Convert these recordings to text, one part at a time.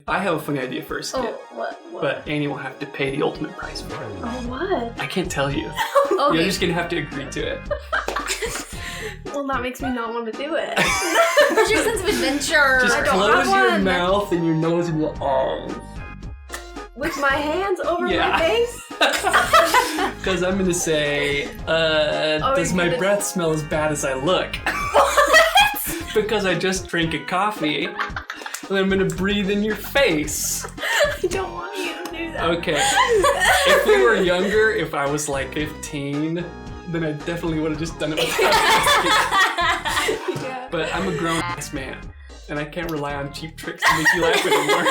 I have a funny idea for a skit. Oh, what? But Annie will have to pay the ultimate price for it. Oh, what? I can't tell you. Okay. You're just gonna have to agree to it. Well, that makes me not want to do it. Where's your sense of adventure? Just I don't close have your one. mouth and your nose and your eyes. With my hands over Yeah. my face? Because I'm gonna say, does my breath smell as bad as I look? What? Because I just drank a coffee, and I'm gonna breathe in your face. I don't want you to do that. Okay. If we were younger, if I was like 15, then I definitely would have just done it without asking. Yeah. But I'm a grown-ass man, and I can't rely on cheap tricks to make you laugh anymore.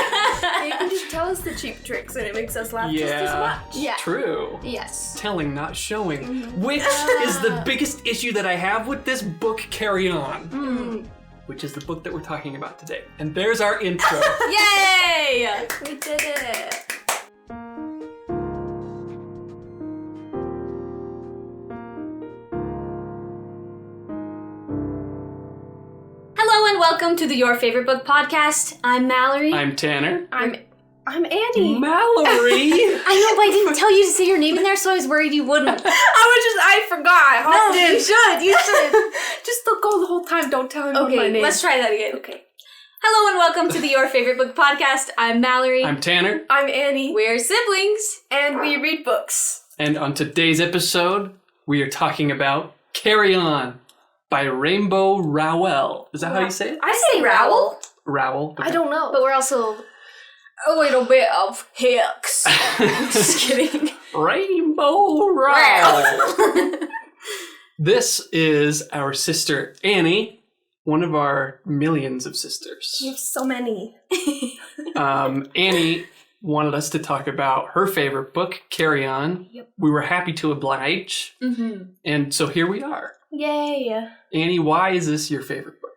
You can just tell us the cheap tricks and it makes us laugh just as Yeah. much. Yeah. True. Yes. Telling, not showing. Which is the biggest issue that I have with this book, Carry On. Which is the book that we're talking about today. And there's our intro. Yay! We did it. Hello and welcome to the Your Favorite Book podcast. I'm Mallory. I'm Tanner. I'm Annie. Mallory! I know, but I didn't tell you to say your name in there, so I was worried you wouldn't. I forgot. I hopped in. You should. Just don't go the whole time. Don't tell anyone my Okay, name. let's try that again. Okay. Hello and welcome to the Your Favorite Book podcast. I'm Mallory. I'm Tanner. I'm Annie. We're siblings. And we read books. And on today's episode, we are talking about Carry On by Rainbow Rowell. Is that how you say it? I say Rowell. Rowell? I don't know. But we're also a little bit of hicks. Just kidding. Rainbow Rowell. This is our sister Annie, one of our millions of sisters. You have so many. Annie wanted us to talk about her favorite book, Carry On. Yep. We were happy to oblige, and so here we are. Yay. Annie, why is this your favorite book?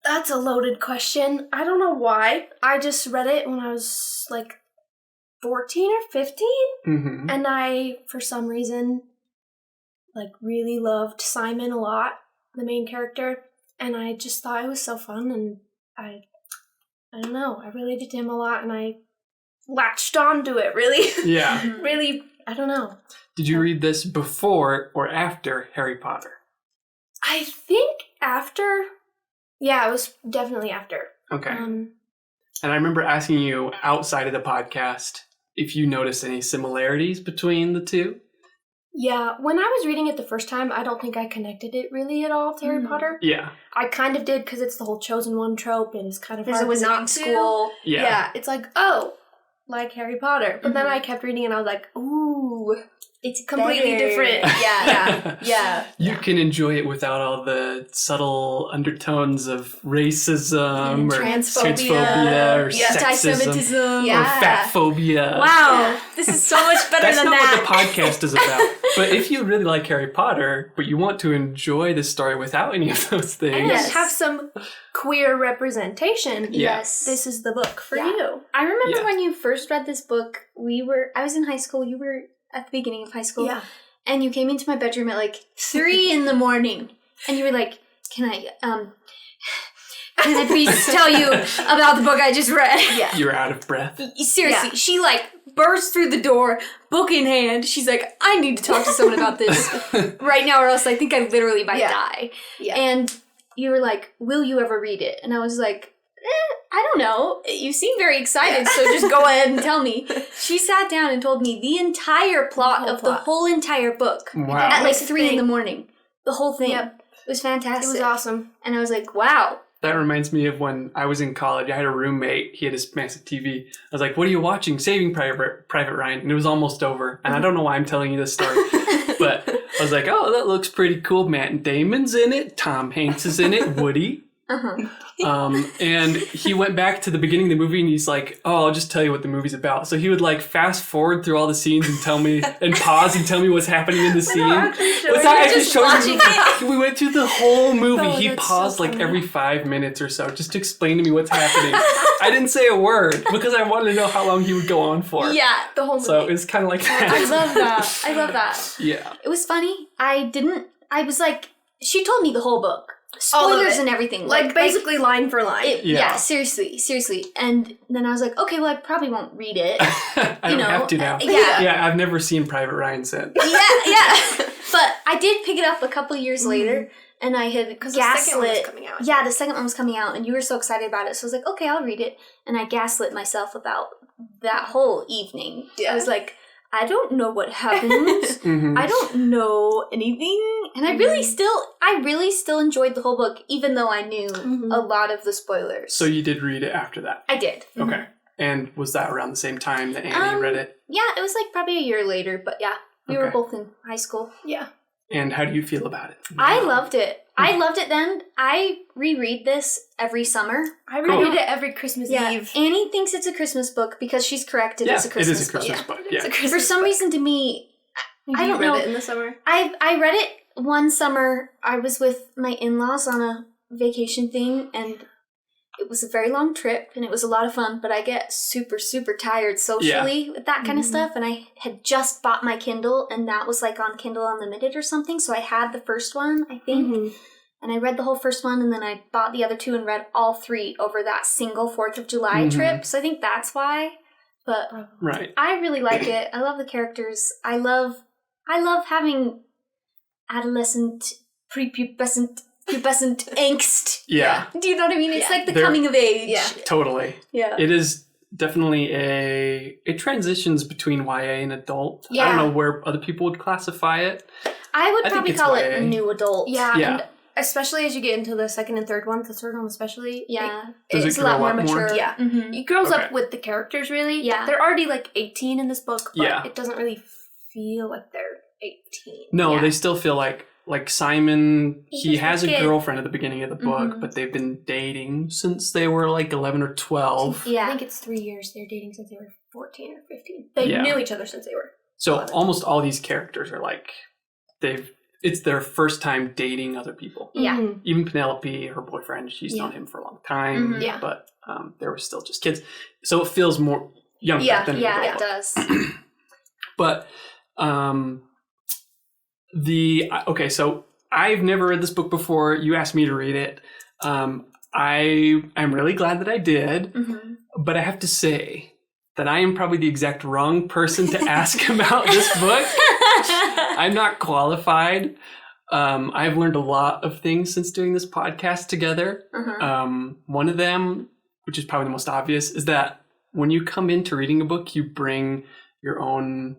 That's a loaded question. I don't know why. I just read it when I was like 14 or 15. Mm-hmm. And I, for some reason, like really loved Simon a lot, the main character. And I just thought it was so fun. And I don't know. I related to him a lot and I latched onto it really. Yeah. Really, I don't know. Did you read this before or after Harry Potter? I think after. Yeah, it was definitely after. Okay. And I remember asking you outside of the podcast if you noticed any similarities between the two. Yeah, when I was reading it the first time, I don't think I connected it really at all to Harry Potter. Yeah. I kind of did because it's the whole chosen one trope and it's kind of There's a hard wizarding not to. school. Yeah. It's like, oh, like Harry Potter. But then I kept reading and I was like, ooh, it's completely better. different. Yeah. You can enjoy it without all the subtle undertones of racism or transphobia or sexism anti-Semitism. or fat phobia. Wow, this is so much better That's than not that. what the podcast is about. But if you really like Harry Potter, but you want to enjoy the story without any of those things, And have some queer representation. Yes. This is the book for Yeah. you. I remember Yeah. when you first read this book, I was in high school, you were at the beginning of high school, Yeah. and you came into my bedroom at like 3 in the morning, and you were like, can I please tell you about the book I just read? Yeah. you're out of breath. Seriously, she like burst through the door, book in hand. She's like, I need to talk to someone about this right now or else I think I literally might die. Yeah. And you were like, will you ever read it? And I was like, I don't know. You seem very excited, so just go ahead and tell me. She sat down and told me the entire plot of the whole entire book Wow. at like That's the 3 in thing. the morning. The whole thing. Yep. It was fantastic. It was awesome. And I was like, wow. That reminds me of when I was in college. I had a roommate. He had this massive TV. I was like, what are you watching? Saving Private Ryan. And it was almost over. And I don't know why I'm telling you this story. But I was like, oh, that looks pretty cool. Matt Damon's in it. Tom Hanks is in it. Woody. And he went back to the beginning of the movie and he's like, oh, I'll just tell you what the movie's about. So he would like fast forward through all the scenes and tell me and pause and tell me what's happening in the scene. Without actually showing me. We went through the whole movie. Oh, He that's paused so like funny. every 5 minutes or so just to explain to me what's happening. I didn't say a word because I wanted to know how long he would go on for. Yeah. The whole movie. So it's kind of like that. I love that. I love that. Yeah. It was funny. I was like, she told me the whole book. spoilers and everything. Like basically line for line. Yeah, seriously. And then I was like, okay, well, I probably won't read it. I don't have to now. Yeah, I've never seen Private Ryan since. Yeah. But I did pick it up a couple years later, and I had gaslit. The second one was coming out. Yeah, the second one was coming out, and you were so excited about it. So I was like, okay, I'll read it. And I gaslit myself about that whole evening. Yeah. I was like, I don't know what happens. I don't know anything. And I really still enjoyed the whole book, even though I knew a lot of the spoilers. So you did read it after that? I did. Okay. And was that around the same time that Annie read it? Yeah, it was like probably a year later, but yeah. We were both in high school. Yeah. And how do you feel about it? I loved it. I loved it then. I reread this every summer. I reread it every Christmas Eve. Annie thinks it's a Christmas book because she's correct. It is a Christmas book. It is a Christmas book. Yeah. For some reason, to me, I don't know. You read it in the summer? I read it one summer. I was with my in-laws on a vacation thing, and it was a very long trip, and it was a lot of fun, but I get super, super tired socially with that kind of stuff, and I had just bought my Kindle, and that was like on Kindle Unlimited or something, so I had the first one, I think, and I read the whole first one, and then I bought the other two and read all three over that single 4th of July trip, so I think that's why, but I really like it. I love the characters. I love having adolescent, prepubescent angst. Yeah. Do you know what I mean? It's like the coming of age. Yeah. Totally. Yeah. It is definitely it transitions between YA and adult. Yeah. I don't know where other people would classify it. I would probably call it new adult. Yeah. And especially as you get into the second and third one, the third one especially. Yeah. It's a lot more mature. Yeah. It grows up with the characters, really. Yeah. They're already like 18 in this book, but it doesn't really feel like they're 18. No, they still feel like Simon, he has a kid. girlfriend at the beginning of the book, but they've been dating since they were like 11 or 12. Yeah. I think it's 3 years. They're dating since they were 14 or 15. They knew each other since they were So 11. almost all these characters are like, it's their first time dating other people. Yeah. Even Penelope, her boyfriend, she's known him for a long time, but they were still just kids. So it feels more younger than an adult. Yeah, it does. But so I've never read this book before. You asked me to read it. I'm really glad that I did, but I have to say that I am probably the exact wrong person to ask about this book. I'm not qualified. I've learned a lot of things since doing this podcast together. One of them, which is probably the most obvious, is that when you come into reading a book, you bring your own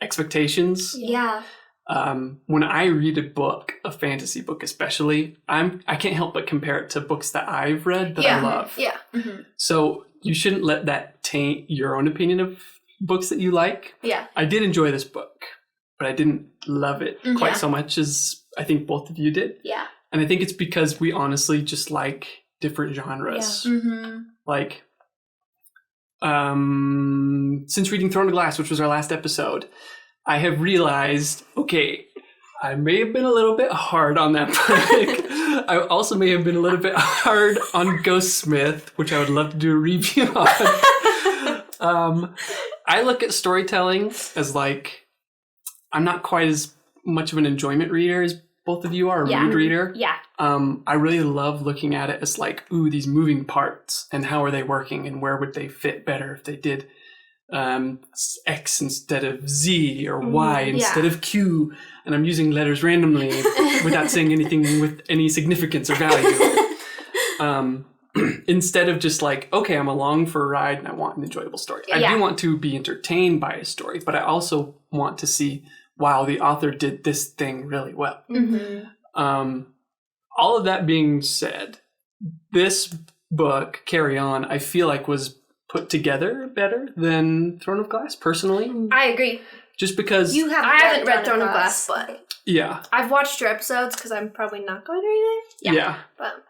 expectations. Yeah. When I read a book, a fantasy book especially, I can't help but compare it to books that I've read that I love. Yeah. So you shouldn't let that taint your own opinion of books that you like. Yeah. I did enjoy this book, but I didn't love it quite so much as I think both of you did. Yeah. And I think it's because we honestly just like different genres. Yeah. Like, since reading Throne of Glass, which was our last episode, I have realized, okay, I may have been a little bit hard on that book. I also may have been a little bit hard on Ghostsmith, which I would love to do a review on. I look at storytelling as like, I'm not quite as much of an enjoyment reader as both of you are, a mood reader. Yeah. I really love looking at it as like, ooh, these moving parts and how are they working and where would they fit better if they did X instead of Z or Y instead of Q, and I'm using letters randomly without saying anything with any significance or value. Instead of just like, okay, I'm along for a ride and I want an enjoyable story. I do want to be entertained by a story, but I also want to see, wow, the author did this thing really well. All of that being said, this book, Carry On, I feel like was put together better than Throne of Glass, personally. I agree. Just because... I haven't read Throne of Glass, but... Yeah. I've watched your episodes because I'm probably not going to read it. Yeah. But...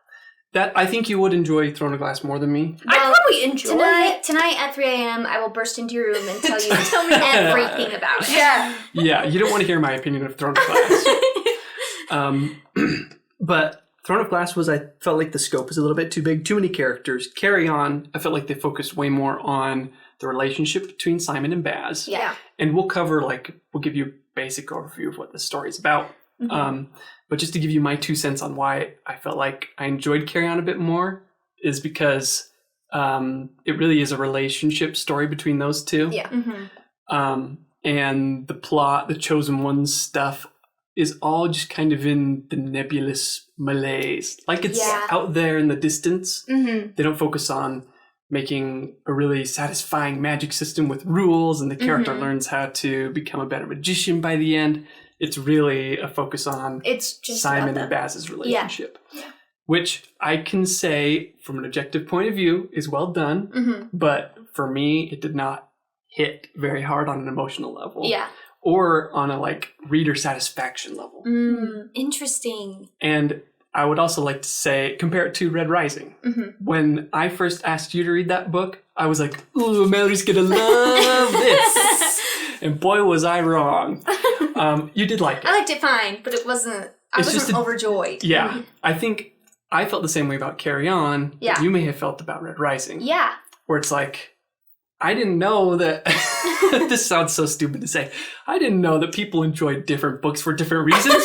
That, I think you would enjoy Throne of Glass more than me. I probably enjoy it. Tonight at 3 a.m. I will burst into your room and tell you everything about it. Yeah. Yeah, you don't want to hear my opinion of Throne of Glass. But Throne of Glass I felt like the scope was a little bit too big, too many characters. Carry On, I felt like they focused way more on the relationship between Simon and Baz. Yeah. And we'll give you a basic overview of what the story's about. But just to give you my 2 cents on why I felt like I enjoyed Carry On a bit more is because it really is a relationship story between those two. Yeah. And the plot, the Chosen Ones stuff is all just kind of in the nebulous malaise. Like it's out there in the distance. They don't focus on making a really satisfying magic system with rules and the character learns how to become a better magician by the end. It's really a focus on It's just Simon and Baz's relationship. Which I can say, from an objective point of view, is well done. But for me, it did not hit very hard on an emotional level. Yeah. Or on a reader satisfaction level. Interesting. And I would also like to say, compare it to Red Rising. When I first asked you to read that book, I was like, ooh, Mallory's gonna love this. And boy, was I wrong. You did like it. I liked it fine, but it wasn't, I wasn't overjoyed. Yeah. I think I felt the same way about Carry On that you may have felt about Red Rising. Yeah. Where it's like, I didn't know that, this sounds so stupid to say, I didn't know that people enjoyed different books for different reasons.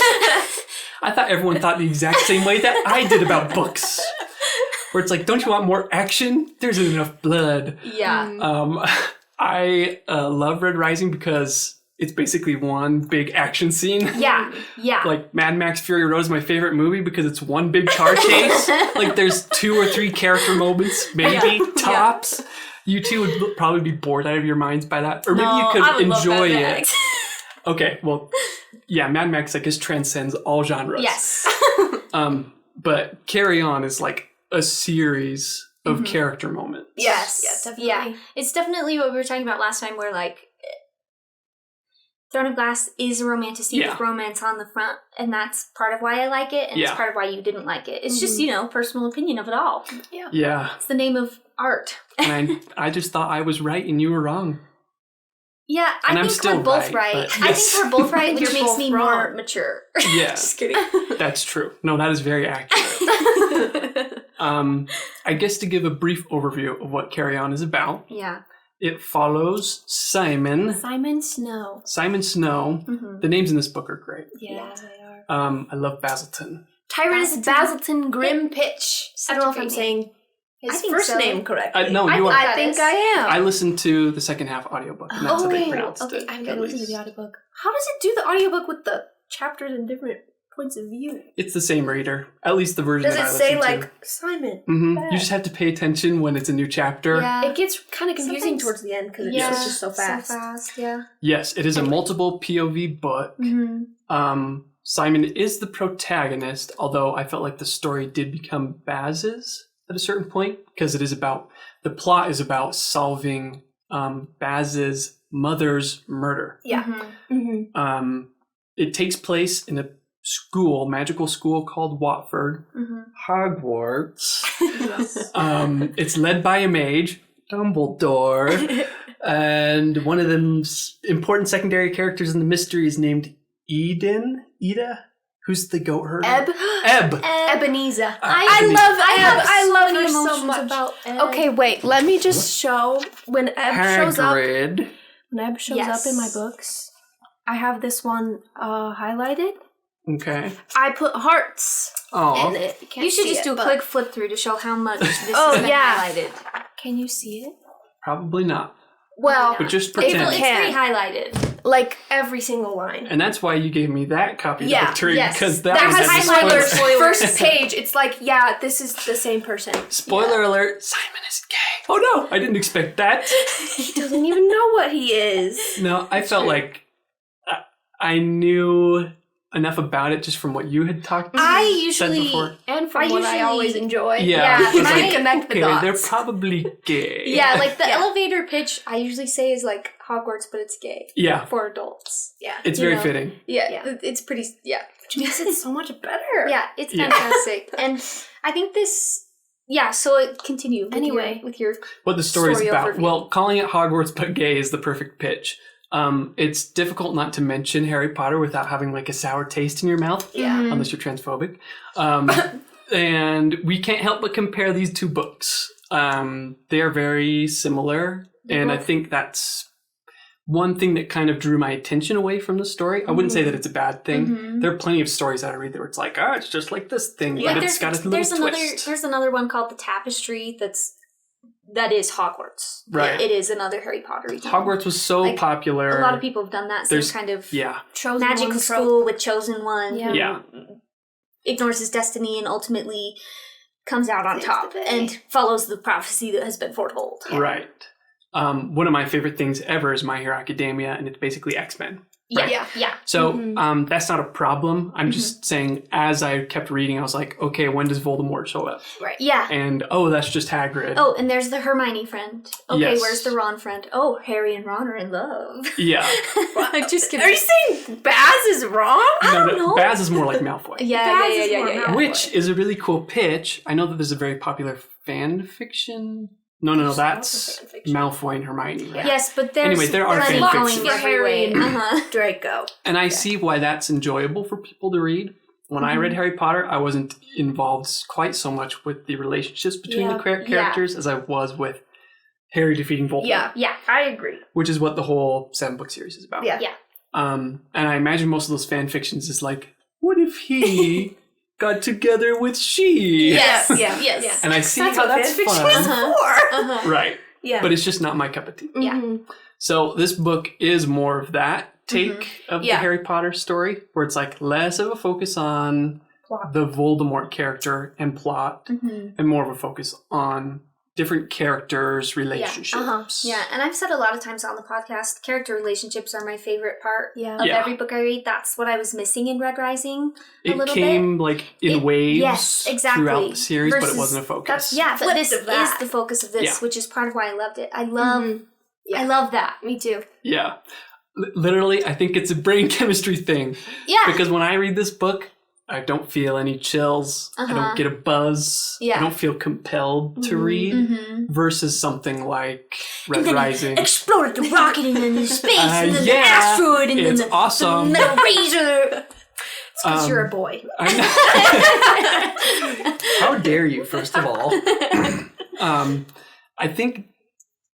I thought everyone thought the exact same way that I did about books. Where it's like, don't you want more action? There's enough blood. Yeah. I love Red Rising because it's basically one big action scene. Yeah. Like Mad Max Fury Road is my favorite movie because it's one big car chase. Like there's 2 or 3 character moments, maybe, tops. You two would probably be bored out of your minds by that. Or maybe you could enjoy it. Okay, well, yeah, Mad Max, I guess, transcends all genres. Yes. But Carry On is like a series of character moments. Yes. Yeah, definitely. Yeah. It's definitely what we were talking about last time where Throne of Glass is a romantic with romance on the front, and that's part of why I like it, and it's part of why you didn't like it. It's just, personal opinion of it all. Yeah. It's the name of art. And I just thought I was right and you were wrong. Yeah, I think we're both right. I think we're both right, which makes me more mature. Yeah. Just kidding. That's true. No, that is very accurate. I guess to give a brief overview of what Carry On is about. Yeah. It follows Simon Snow. The names in this book are great. Yeah, they are. I love Basilton. Tyrannus Basilton Grimpitch. I don't know if I'm saying his first name correctly. No, you are. I think I am. I listened to the second half audiobook, and that's how they pronounced it. I'm going to listen to the audiobook. How does it do the audiobook with the chapters and different points of view? It's the same reader, at least the version that I listen to. Does it say, Simon? You just have to pay attention when it's a new chapter. Yeah. It gets kind of confusing towards the end because it switches so fast. Yeah. Yes, it is a multiple POV book. Simon is the protagonist, although I felt like the story did become Baz's at a certain point, because the plot is about solving Baz's mother's murder. Yeah. It takes place in a magical school called Watford, Hogwarts. It's led by a mage, Dumbledore, and one of the important secondary characters in the mystery is named Ida? Who's the goat herder? Ebb. Ebenezer. I love her so much. About Ebb. Okay, wait. Let me just show when Ebb shows up. When Ebb shows up in my books, I have this one highlighted. Okay. I put hearts in it. You should just do a quick flip through to show how much this is highlighted. Can you see it? Probably not. Well, but just pretend. It's pretty highlighted. Like every single line. And that's why you gave me that copy of the tree, because that has spoilers. First page, it's like, this is the same person. Spoiler alert, Simon is gay. Oh no, I didn't expect that. He doesn't even know what he is. No, I felt like I knew enough about it just from what you had said before. And from what I always enjoy. I connect the dots. They're probably gay. Yeah, like the elevator pitch I usually say is like Hogwarts, but it's gay. Yeah. For adults. Yeah. It's very fitting. Yeah, it's pretty, Which makes it so much better. Yeah, it's fantastic. And I think this... Yeah, so continue with your what the story's about. Overview. Well, calling it Hogwarts but gay is the perfect pitch. It's difficult not to mention Harry Potter without having like a sour taste in your mouth, unless you're transphobic. And we can't help but compare these two books. They are very similar, and I think that's one thing that kind of drew my attention away from the story. I wouldn't say that it's a bad thing. There are plenty of stories that I read where it's like, oh, it's just like this thing, but it's got a little twist. There's another one called The Tapestry that is Hogwarts. Right. It is another Harry Potter. Hogwarts was so popular. A lot of people have done that same kind of chosen magical school with Chosen One who ignores his destiny and ultimately comes out on top and follows the prophecy that has been foretold. Right. One of my favorite things ever is My Hero Academia, and it's basically X-Men. Right? Yeah. So that's not a problem. I'm just saying, as I kept reading, I was like, okay, when does Voldemort show up? Right. Yeah. And, that's just Hagrid. Oh, and there's the Hermione friend. Okay, Yes. where's the Ron friend? Oh, Harry and Ron are in love. Yeah. I'm just kidding. Are you saying Baz is wrong? I don't know. Baz is more like Malfoy. Yeah. Which is a really cool pitch. I know that there's a very popular fan fiction. No, that's Malfoy and Hermione. Right? Yes, but there's Anyway, there are fan going fictions. everywhere. Draco. And I see why that's enjoyable for people to read. When I read Harry Potter, I wasn't involved quite so much with the relationships between the characters as I was with Harry defeating Voldemort. Yeah, I agree. Which is what the whole 7-book series is about. Yeah. And I imagine most of those fan fictions is like, what if he got together with she? Yes. And I see how that's fun. Right. Yeah. But it's just not my cup of tea. Yeah. So this book is more of that take of the Harry Potter story, where it's like less of a focus on the Voldemort character and plot, and more of a focus on different characters' relationships. Yeah, and I've said a lot of times on the podcast, character relationships are my favorite part of Yeah. every book I read. That's what I was missing in Red Rising a It little came bit. like in waves yes, exactly. throughout the series, but Versus- it wasn't a focus. But this of that. is the focus of this, Yeah. which is part of why I loved it. I love that. Me too. Yeah. Literally, I think it's a brain chemistry thing. Yeah. Because when I read this book, I don't feel any chills. I don't get a buzz. Yeah. I don't feel compelled to read versus something like Red and then Rising. Exploded the rocket and then the space and then the yeah. asteroid and It's then the awesome. metal razor. It's because you're a boy. I know. How dare you, first of all. I think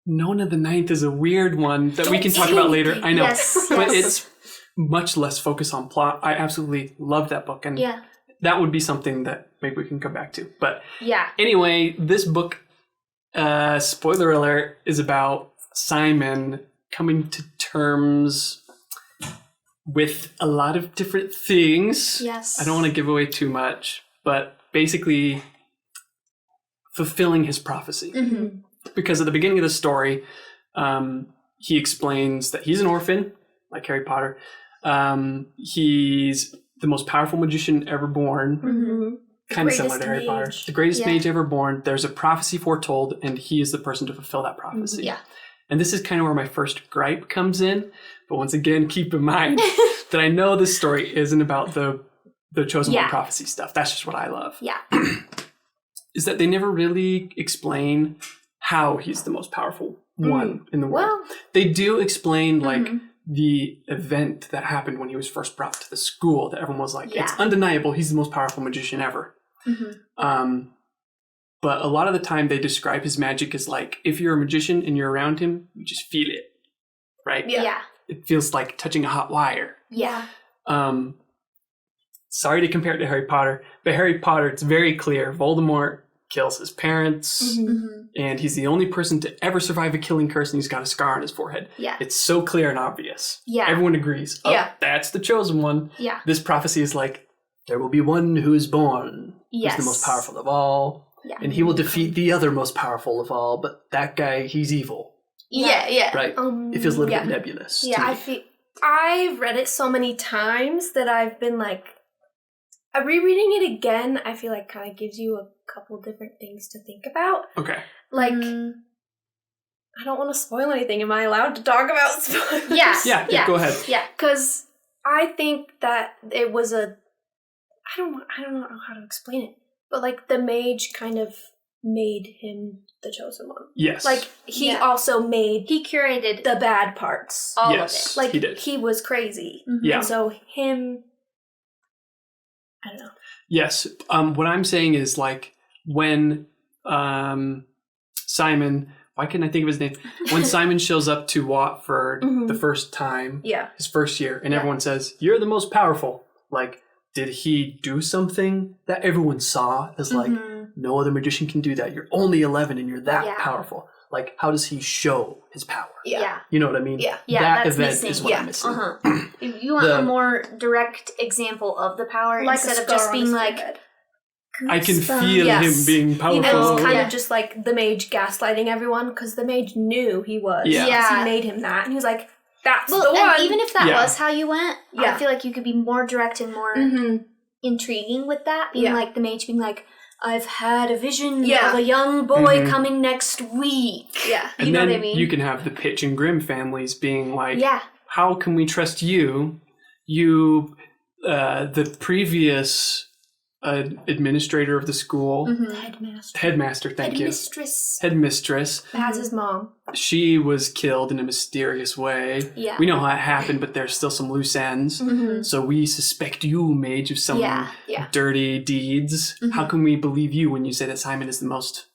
Nona the Ninth is a weird one that we can talk about later. I know. Yes. But it's much less focus on plot. I absolutely love that book. And Yeah. that would be something that maybe we can come back to. But Yeah. anyway, this book, spoiler alert, is about Simon coming to terms with a lot of different things. Yes. I don't want to give away too much, but basically fulfilling his prophecy. Because at the beginning of the story, he explains that he's an orphan, like Harry Potter. He's the most powerful magician ever born. Kind of similar to Harry Potter. The greatest mage ever born. There's a prophecy foretold, and he is the person to fulfill that prophecy. Yeah. And this is kind of where my first gripe comes in. But once again, keep in mind that I know this story isn't about the Chosen One prophecy stuff. That's just what I love. Yeah. Is that they never really explain how he's the most powerful one in the world. Well, they do explain like the event that happened when he was first brought to the school that everyone was like, it's undeniable, he's the most powerful magician ever. But a lot of the time they describe his magic as like, if you're a magician and you're around him, you just feel it, right? Yeah. It feels like touching a hot wire. Yeah. Sorry to compare it to Harry Potter, but Harry Potter, it's very clear. Voldemort kills his parents, and he's the only person to ever survive a killing curse, and he's got a scar on his forehead. Yeah. It's so clear and obvious. Yeah. Everyone agrees. Oh, that's the chosen one. Yeah. This prophecy is like, there will be one who is born, who's the most powerful of all, and he will defeat the other most powerful of all, but that guy, he's evil. Yeah. Right? It feels a little bit nebulous. to me. I've read it so many times that I've been like, rereading it again, I feel like kind of gives you a couple different things to think about. Okay. Like, I don't want to spoil anything. Am I allowed to talk about spoilers? Yeah, go ahead. Yeah. Because I think that it was I don't know how to explain it, but like the mage kind of made him the chosen one. Yes. Like he also made He curated the bad parts. all Yes. of it. Like he did. he was crazy. Yeah. And so him, I don't know. Yes. What I'm saying is like when Simon why couldn't I think of his name? When Simon shows up to Watford the first time, his first year, and everyone says, "You're the most powerful." Like, did he do something that everyone saw as like, no other magician can do that? You're only 11 and you're that powerful. Like, how does he show his power? Yeah. You know what I mean? Yeah, that that's event missing. is what I'm missing. If you want a more direct example of the power, Like instead a of just scar on being his like, forehead. I can feel him being powerful. And it's kind of just like the mage gaslighting everyone because the mage knew he was. Yeah. 'Cause he made him that. And he was like, that's the and one. even if that was how you went, I feel like you could be more direct and more intriguing with that. Being like the mage being like, I've had a vision of a young boy coming next week. Yeah. And you know then what I mean? you can have the Pitch and Grimm families being like, Yeah. how can we trust you? You, the previous administrator of the school, headmaster, thank you. Headmistress. Baz's mom. She was killed in a mysterious way. Yeah. We know how it happened, but there's still some loose ends. So we suspect you, mage, of some dirty deeds. How can we believe you when you say that Simon is the most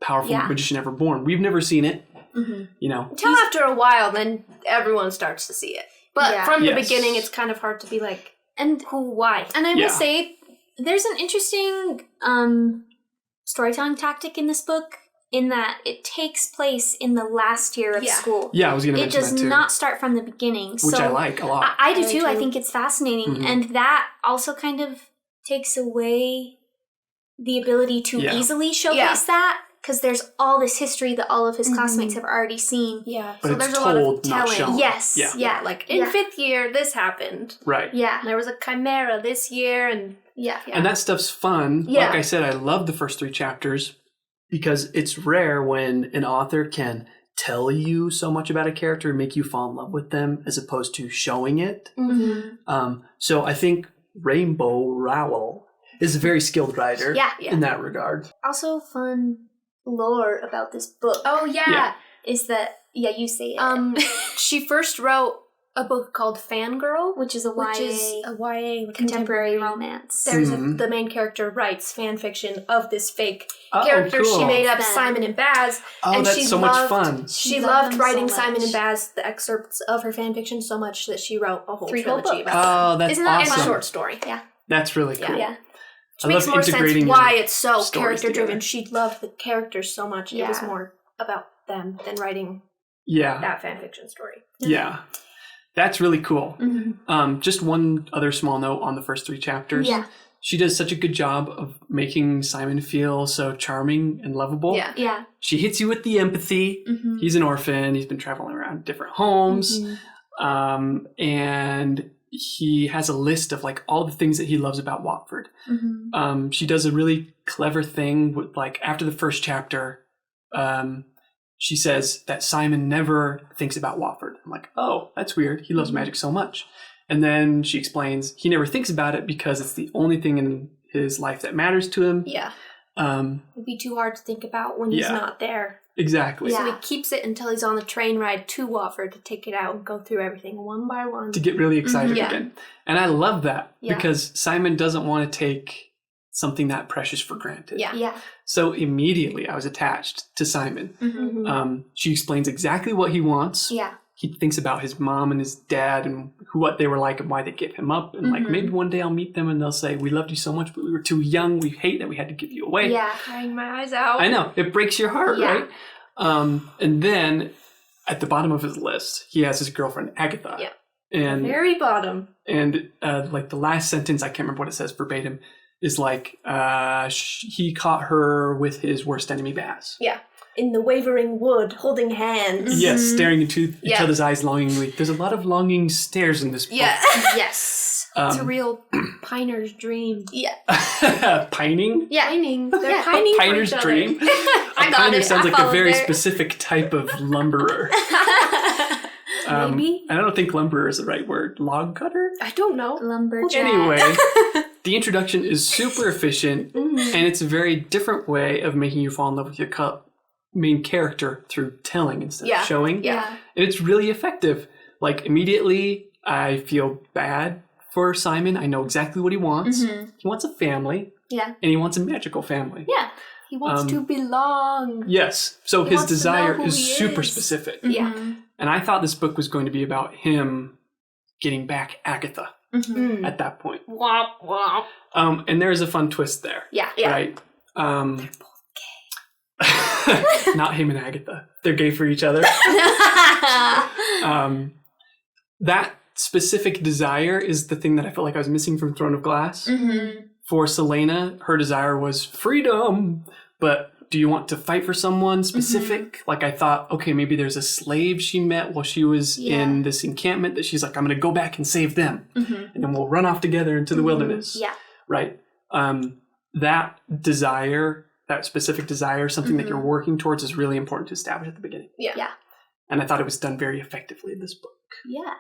powerful magician ever born? We've never seen it. You know. Until after a while, then everyone starts to see it. But from the beginning, it's kind of hard to be like, and who, why? And I will say, there's an interesting storytelling tactic in this book in that it takes place in the last year of school. Yeah, I was going to mention that too. It does not start from the beginning. Which I like a lot. I do too. I think it's fascinating. And that also kind of takes away the ability to easily showcase that. Because there's all this history that all of his classmates have already seen. Yeah. But so it's there's told, a lot of not telling. shown. Yes. Yeah. Like, in 5th year, this happened. Right. Yeah. There was a chimera this year, and... And that stuff's fun. Like I said, I love the first 3 chapters because it's rare when an author can tell you so much about a character and make you fall in love with them as opposed to showing it. So I think Rainbow Rowell is a very skilled writer in that regard. Also fun lore about this book. Oh, yeah. Is that, you say it. She first wrote a book called Fangirl, which is a YA contemporary romance. There's the main character writes fan fiction of this fake character she made up, Simon and Baz. Oh, and that's so much fun. She loved writing Simon and Baz, the excerpts of her fan fiction, so much that she wrote a whole 3 trilogy about them. Oh, that's Isn't that awesome. And a short story. Yeah. That's really cool. Yeah. Which makes more sense why it's so character-driven. She loved the characters so much. It was more about them than writing that fan fiction story. Yeah. That's really cool. Just one other small note on the first 3 chapters. Yeah. She does such a good job of making Simon feel so charming and lovable. Yeah. She hits you with the empathy. He's an orphan. He's been traveling around different homes. And he has a list of like all the things that he loves about Watford. She does a really clever thing with like after the first chapter, she says that Simon never thinks about Watford. I'm like, oh, that's weird. He loves magic so much. And then she explains he never thinks about it because it's the only thing in his life that matters to him. Yeah. It'd be too hard to think about when he's not there. Exactly. So he keeps it until he's on the train ride to Watford to take it out and go through everything one by one. To get really excited again. And I love that because Simon doesn't want to take something that precious for granted. Yeah. So immediately I was attached to Simon. She explains exactly what he wants. Yeah. He thinks about his mom and his dad and what they were like and why they gave him up. And like maybe one day I'll meet them and they'll say, we loved you so much, but we were too young. We hate that we had to give you away. Yeah. Crying my eyes out. I know. It breaks your heart, right? And then at the bottom of his list, he has his girlfriend, Agatha. Yeah. And very bottom. And like the last sentence, I can't remember what it says verbatim, is like he caught her with his worst enemy, Baz. Yeah. In the wavering wood, holding hands. Yes, staring into each other's eyes longingly. There's a lot of longing stares in this book. Yeah. Yes. It's a real piner's dream. Yeah. Pining? Yeah. Pining. They're pining a piner's for each dream. I got piner it. sounds like a very there. specific type of lumberer. Maybe. I don't think lumberer is the right word. Log cutter? I don't know. Lumberjack. Anyway, the introduction is super efficient, and it's a very different way of making you fall in love with your main character through telling instead of showing. Yeah. And it's really effective. Like, immediately, I feel bad for Simon. I know exactly what he wants. He wants a family. Yeah. And he wants a magical family. Yeah. He wants to belong. Yes. So He his wants to desire know who is he super is. specific. Yeah. And I thought this book was going to be about him getting back Agatha Mm. at that point. Womp womp. And there's a fun twist there. Yeah. Right? They're both gay. Not him and Agatha. They're gay for each other. That specific desire is the thing that I felt like I was missing from Throne of Glass. Mm-hmm. For Selena, her desire was freedom, but do you want to fight for someone specific? Like I thought, okay, maybe there's a slave she met while she was in this encampment that she's like, I'm going to go back and save them. And then we'll run off together into the wilderness. Yeah. Right? That desire, that specific desire, something that you're working towards is really important to establish at the beginning. Yeah. Yeah. And I thought it was done very effectively in this book. Yeah.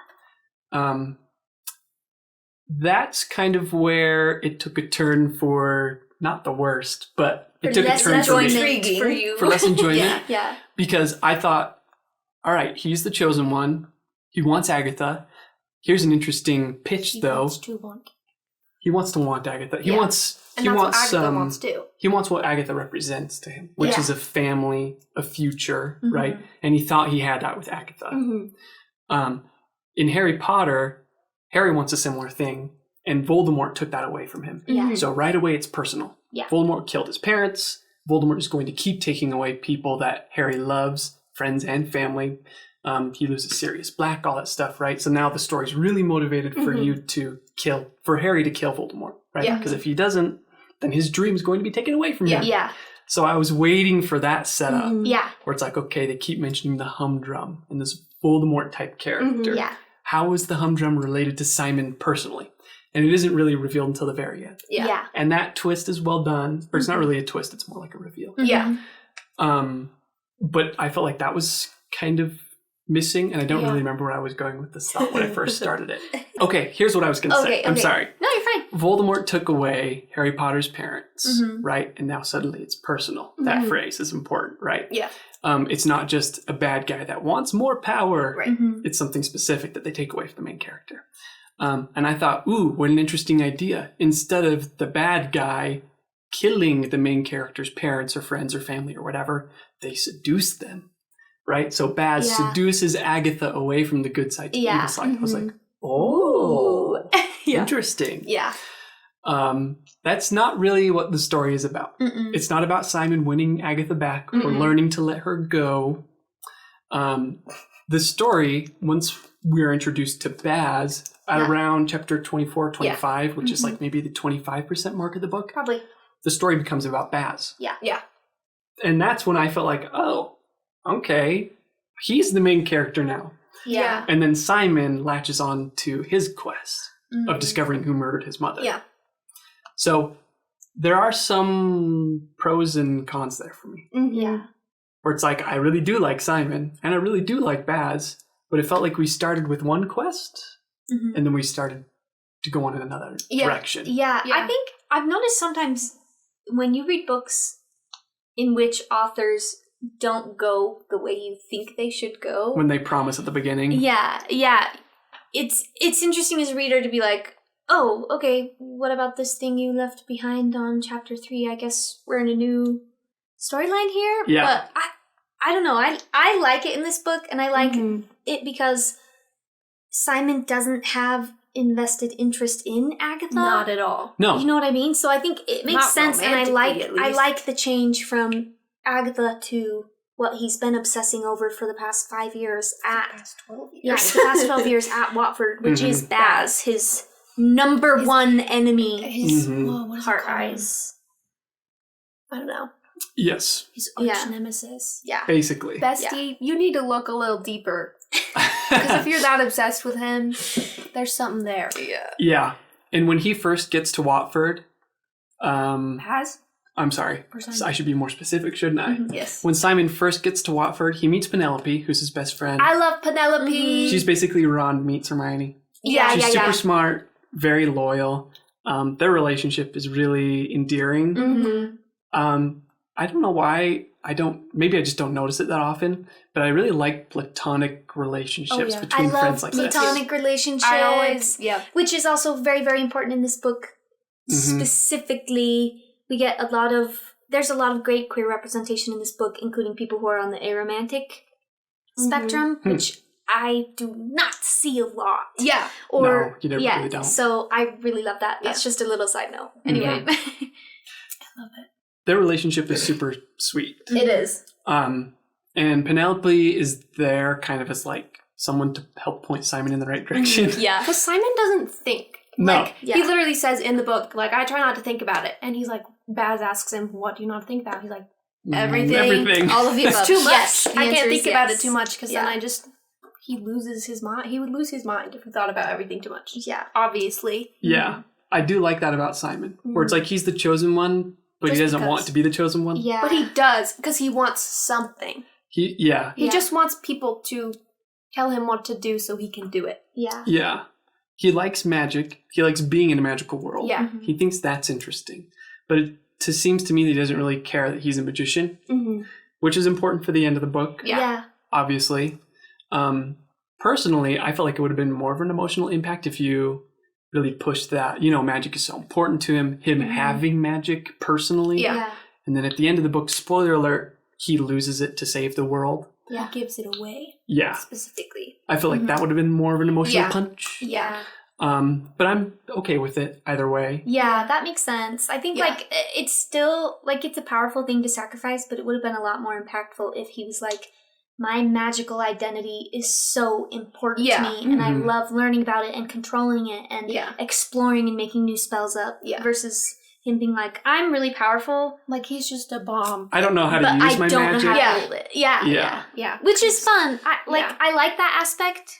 That's kind of where it took a turn for not the worst, but it took a less turn for me. enjoyment for you. For less enjoyment. Yeah. Because I thought, all right, he's the chosen one. He wants Agatha. Here's an interesting pitch, He though. wants to want. He wants to want Agatha. He Yeah. wants. And he that's wants. what Agatha wants too. He wants what Agatha represents to him, which Yeah. is a family, a future, right? And he thought he had that with Agatha. In Harry Potter, Harry wants a similar thing, and Voldemort took that away from him. Yeah. So right away, it's personal. Yeah. Voldemort killed his parents. Voldemort is going to keep taking away people that Harry loves, friends and family. He loses Sirius Black, all that stuff, right? So now the story's really motivated for for Harry to kill Voldemort, right? Yeah. Because if he doesn't, then his dream is going to be taken away from him. Yeah. So I was waiting for that setup Yeah. where it's like, okay, they keep mentioning the humdrum and this Voldemort type character. Yeah. How is the humdrum related to Simon personally? And it isn't really revealed until the very end. Yeah. And that twist is well done. Or it's not really a twist, it's more like a reveal. Yeah. But I felt like that was kind of missing, and I don't really remember where I was going with this thought when I first started it. Okay, here's what I was going to say. I'm sorry. No, you're fine. Voldemort took away Harry Potter's parents, right? And now suddenly it's personal. That phrase is important, right? Yeah. It's not just a bad guy that wants more power. Right. It's something specific that they take away from the main character. And I thought, ooh, what an interesting idea. Instead of the bad guy killing the main character's parents or friends or family or whatever, they seduce them, right? So Baz seduces Agatha away from the good side to the evil side. I was like, oh, interesting. Yeah. That's not really what the story is about. It's not about Simon winning Agatha back or learning to let her go. The story, once we're introduced to Baz at around chapter 24, 25, which is like maybe the 25% mark of the book, Probably. the story becomes about Baz. Yeah. Yeah. And that's when I felt like, oh, okay, he's the main character now. Yeah. And then Simon latches on to his quest of discovering who murdered his mother. Yeah. So there are some pros and cons there for me. Yeah. Where it's like, I really do like Simon, and I really do like Baz, but it felt like we started with one quest, and then we started to go on in another direction. Yeah. I think I've noticed sometimes when you read books in which authors don't go the way you think they should go. When they promise at the beginning. Yeah. It's interesting as a reader to be like, oh, okay, what about this thing you left behind on chapter 3? I guess we're in a new storyline here. Yeah. But I don't know. I like it in this book, and I like it because Simon doesn't have invested interest in Agatha. Not at all. No. You know what I mean? So I think it makes Not sense, and I romantically, at least. like the change from Agatha to what he's been obsessing over for the past 5 years at Past 12 years. yeah, the past 12 years at Watford, which is Baz, his number one enemy. His what is it Heart called? eyes. I don't know. Yes, His arch nemesis. Yeah. basically. Bestie, you need to look a little deeper. Because if you're that obsessed with him, there's something there. Yeah. And when he first gets to Watford, Has? I'm sorry, Or Simon. I should be more specific, shouldn't I? Yes. When Simon first gets to Watford, he meets Penelope, who's his best friend. I love Penelope. She's basically Ron meets Hermione. Yeah, She's yeah, super smart, very loyal. Their relationship is really endearing. I don't know why maybe I just don't notice it that often, but I really like platonic relationships yeah. between I love friends like this. platonic relationships. I always, Which is also very, very important in this book. Specifically, we get a lot of there's a lot of great queer representation in this book, including people who are on the aromantic spectrum, which I do not see a lot. Yeah. No, you really don't. So I really love that. That's just a little side note. Anyway. I love it. Their relationship is super sweet. It is. And Penelope is there kind of as like someone to help point Simon in the right direction. Yeah. Because Simon doesn't think. No. Like, he literally says in the book, like, I try not to think about it. And he's like, Baz asks him, what do you not think about? He's like, everything. All of the above. It's too much. Yes, the I can't answer think is about yes. it too much because then I just, he loses his mind. He would lose his mind if he thought about everything too much. Yeah. Obviously. Yeah. I do like that about Simon, where it's like he's the chosen one, but he doesn't want to be the chosen one. Yeah. But he does because he wants something. He just wants people to tell him what to do so he can do it. Yeah. Yeah. He likes magic. He likes being in a magical world. Yeah. He thinks that's interesting. But it seems to me that he doesn't really care that he's a magician, which is important for the end of the book. Yeah. Obviously. Personally, I felt like it would have been more of an emotional impact if you really pushed that. You know, magic is so important to him having magic personally. Yeah. And then at the end of the book, spoiler alert, he loses it to save the world. Yeah. He gives it away. Yeah. Specifically. I feel like that would have been more of an emotional punch. Yeah. But I'm okay with it either way. Yeah, that makes sense. I think like it's still like it's a powerful thing to sacrifice, but it would have been a lot more impactful if he was like, my magical identity is so important to me, and I love learning about it and controlling it and exploring and making new spells up versus him being like, I'm really powerful. Like, he's just a bomb. I don't know how to use my magic. I don't know how to hold it. Yeah. Which is fun. I like that aspect.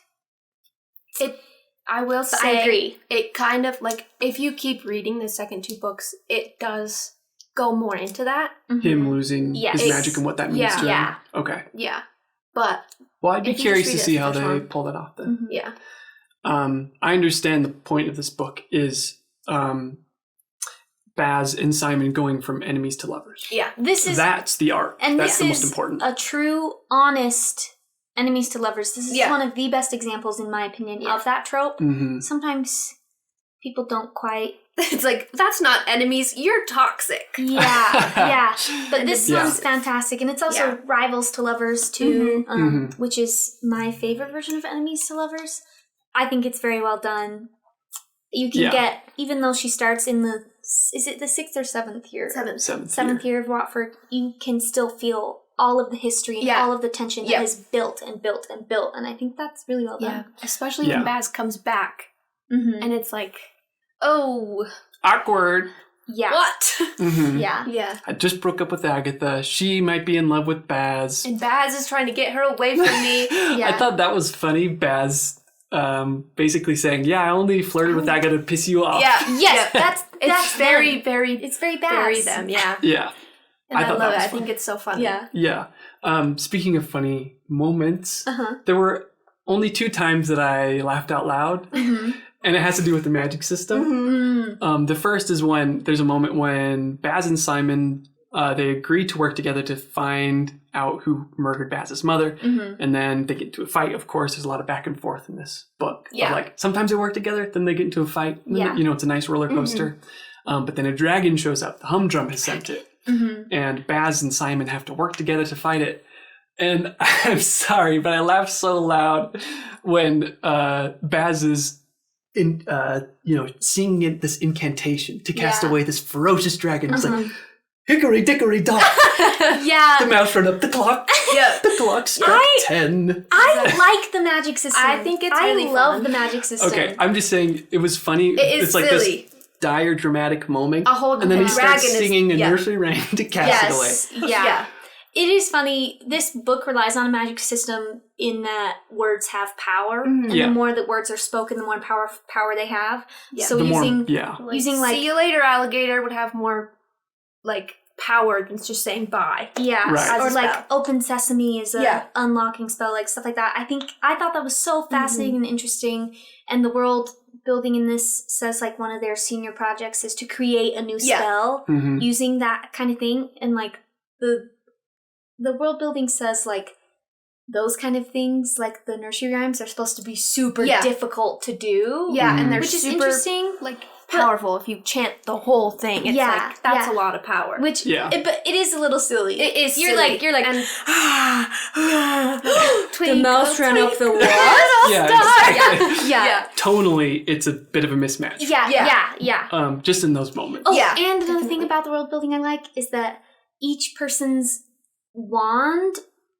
I will say, I agree. It kind of, like, if you keep reading the second two books, it does go more into that. Him losing his magic and what that means to him. Okay. Yeah. But... Well, I'd be curious to see how they pull that off then. Yeah. I understand the point of this book is Baz and Simon going from enemies to lovers. Yeah. That's the arc. And that's this the most is important. a true, honest enemies to lovers. This is one of the best examples, in my opinion, of that trope. Sometimes people don't quite... It's like, that's not enemies, you're toxic. Yeah. But this one's fantastic. And it's also rivals to lovers, too, which is my favorite version of enemies to lovers. I think it's very well done. You can get, even though she starts in the... Is it the 6th or 7th year? Seventh year of Watford. You can still feel all of the history and all of the tension that is built and built and built. And I think that's really well done. Especially when Baz comes back. And it's like, oh. Awkward. Yeah. What? Yeah. I just broke up with Agatha. She might be in love with Baz. And Baz is trying to get her away from me. I thought that was funny. Baz basically saying, I only flirted with Agatha to piss you off. That's very, them. very... It's very Baz. Very them, Yeah. And I love it. I think it's so funny. Yeah. Speaking of funny moments, there were only 2 times that I laughed out loud, and it has to do with the magic system. The first is when there's a moment when Baz and Simon, they agree to work together to find out who murdered Baz's mother, and then they get into a fight. Of course, there's a lot of back and forth in this book. Of like, sometimes they work together, then they get into a fight. You know, it's a nice roller coaster. But then a dragon shows up. The humdrum has sent it. And Baz and Simon have to work together to fight it. And I'm sorry, but I laughed so loud when Baz is singing this incantation to cast away this ferocious dragon. It's like, hickory dickory dock. The mouse ran up the clock. The clock struck 10. I like the magic system. I think it's really I love fun. the magic system. Okay, I'm just saying it was funny. It's like silly. This dire dramatic moment. And then he starts dragon singing a nursery rhyme to cast it away. Yeah. It is funny. This book relies on a magic system in that words have power. And the more that words are spoken, the more power they have. So using like... See you later, alligator would have more, like, power than just saying bye. Right. Or like open sesame is a unlocking spell, like stuff like that. I thought that was so fascinating and interesting. And the world building in this says like one of their senior projects is to create a new spell using that kind of thing. And like the world building says like those kind of things, like the nursery rhymes, are supposed to be super difficult to do. And they're which super, is interesting. Like, powerful if you chant the whole thing. It's like, that's a lot of power. Which, but it is a little silly. It is You're silly. like, the Twinkle, mouse ran off the wall. Yeah. Tonally, it's a bit of a mismatch. Yeah. Just in those moments. Oh, and another thing about the world building I like is that each person's wand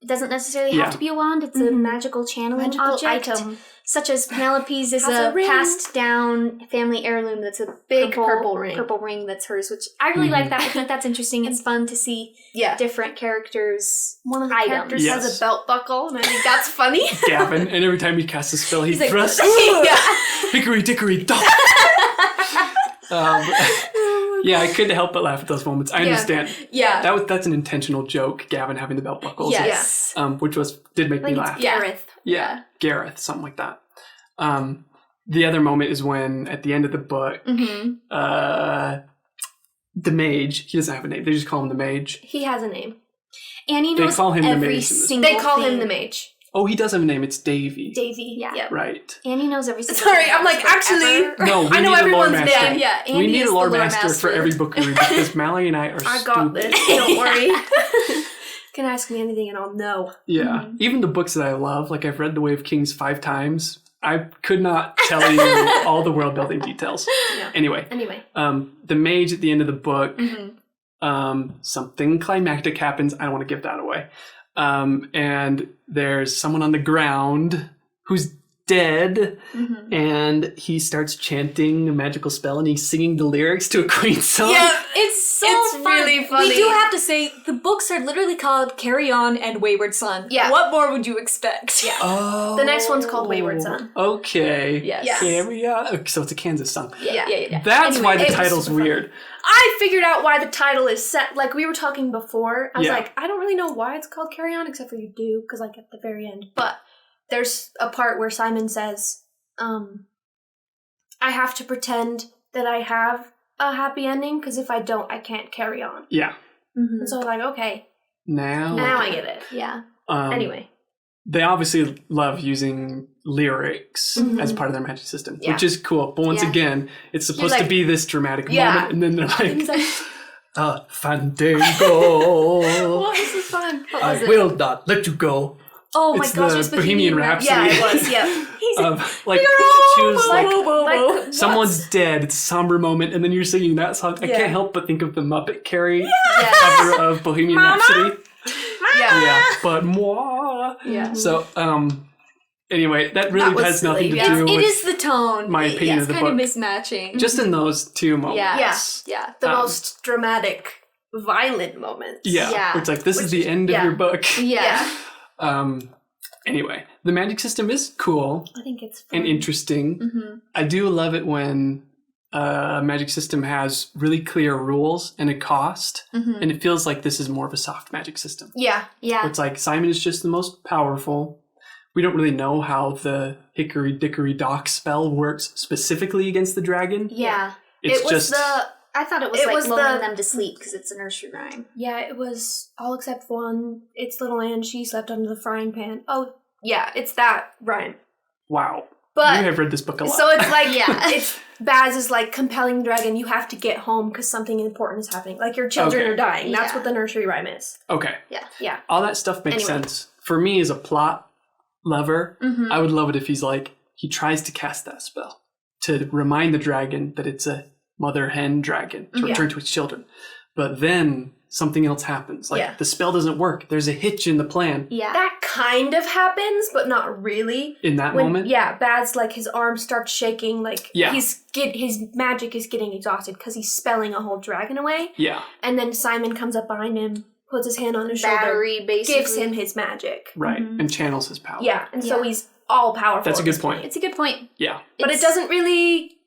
doesn't necessarily have to be a wand. It's a magical channeling object. Item. Such as Penelope's is Has a ring. passed down family heirloom that's a Big purple purple ring that's hers, which I really like that. I think that's interesting. It's fun to see different characters' One of the items. characters has a belt buckle, and I think that's funny. Gavin, and every time he casts a spell, he like, thrusts. Hickory dickory dock. I couldn't help but laugh at those moments. I understand. Yeah. That's an intentional joke, Gavin having the belt buckles. Yes. Which did make me laugh. Gareth. Yeah. Gareth, something like that. The other moment is when, at the end of the book, the mage, he doesn't have a name, they just call him the mage. He has a name. Annie knows call him the every mage in this single They call thing. him the mage. Oh, he does have a name, it's Davy. Davy. Yeah. Yep. Right. Annie knows every single Sorry, thing. I'm like, actually, No, we I know need a lore everyone's master. name. Yeah, Andy We need is a lore the master for every book we read because Mallory and I are I got stupid. this. Don't worry. Can ask me anything and I'll know. Yeah. Even the books that I love, like I've read The Way of Kings 5 times, I could not tell you all the world building details. Yeah. Anyway, the mage at the end of the book, something climactic happens. I don't want to give that away. And there's someone on the ground who's dead, and he starts chanting a magical spell, and he's singing the lyrics to a Queen song. Yeah, it's fun. really funny. We do have to say, the books are literally called Carry On and Wayward Son. Yeah. What more would you expect? Yeah. Oh. The next one's called Wayward Son. Okay. Yes. Carry on. Okay, so it's a Kansas song. Yeah. That's Anyway, why the it was title's super weird. I figured out why the title is set. Like, we were talking before. I was Yeah. like, I don't really know why it's called Carry On, except for you do, because, like, at the very end. But there's a part where Simon says, I have to pretend that I have a happy ending, because if I don't, I can't carry on. Yeah. And so, like, okay, Now I get it. Yeah. Anyway. They obviously love using lyrics as part of their magic system, Yeah. which is cool. But once again, it's supposed to like- be this dramatic Yeah. moment, and then they're like, Fandango, What was the fun? What I was it? will not let you go. Oh my It's gosh, the it was Bohemian Rhapsody. Yeah, it was, yeah. Like, she was like, Like, someone's dead, it's a somber moment, and then you're singing that song. I can't help but think of the Muppet Carrie cover of Bohemian Rhapsody. Yeah, but moi. Yeah. So, anyway, that really was has nothing silly. to do It with is the tone. my opinion It's of the kind book. of mismatching. Just in those two moments. Yeah. the most dramatic, violent moments. Yeah. Yeah. Where it's like, this is the end of your book. Yeah. Anyway, the magic system is cool I think it's fun. and interesting. I do love it when a magic system has really clear rules and a cost, and it feels like this is more of a soft magic system. Yeah. Yeah. It's like Simon is just the most powerful. We don't really know how the Hickory Dickory Dock spell works specifically against the dragon. Yeah. It's It was just I thought it was It like was lulling the- them to sleep because it's a nursery rhyme. Yeah, it was all except one. It's little Anne, she slept under the frying pan. Oh, yeah, it's that rhyme. wow. But You have read this book a lot. so it's like, Yeah. it's Baz is like compelling the dragon. You have to get home because something important is happening. Like your children Okay. are dying. That's Yeah. what the nursery rhyme is. Okay. Yeah. All that stuff makes Anyway. sense. For me as a plot lover, Mm-hmm. I would love it if he's like, he tries to cast that spell to remind the dragon that it's a mother hen dragon to return to its children. But then something else happens. Like the spell doesn't work. There's a hitch in the plan Yeah. That kind of happens, but not really. in that When, moment. yeah, Baz, like, his arm starts shaking, like, Yeah. his magic is getting exhausted because he's spelling a whole dragon away. Yeah. And then Simon comes up behind him, puts his hand on his Battery, basically. shoulder, gives him his magic. Right. And channels his power. Yeah, and so Yeah. he's all powerful. That's a at good this point. It's a good point. Yeah. But it doesn't really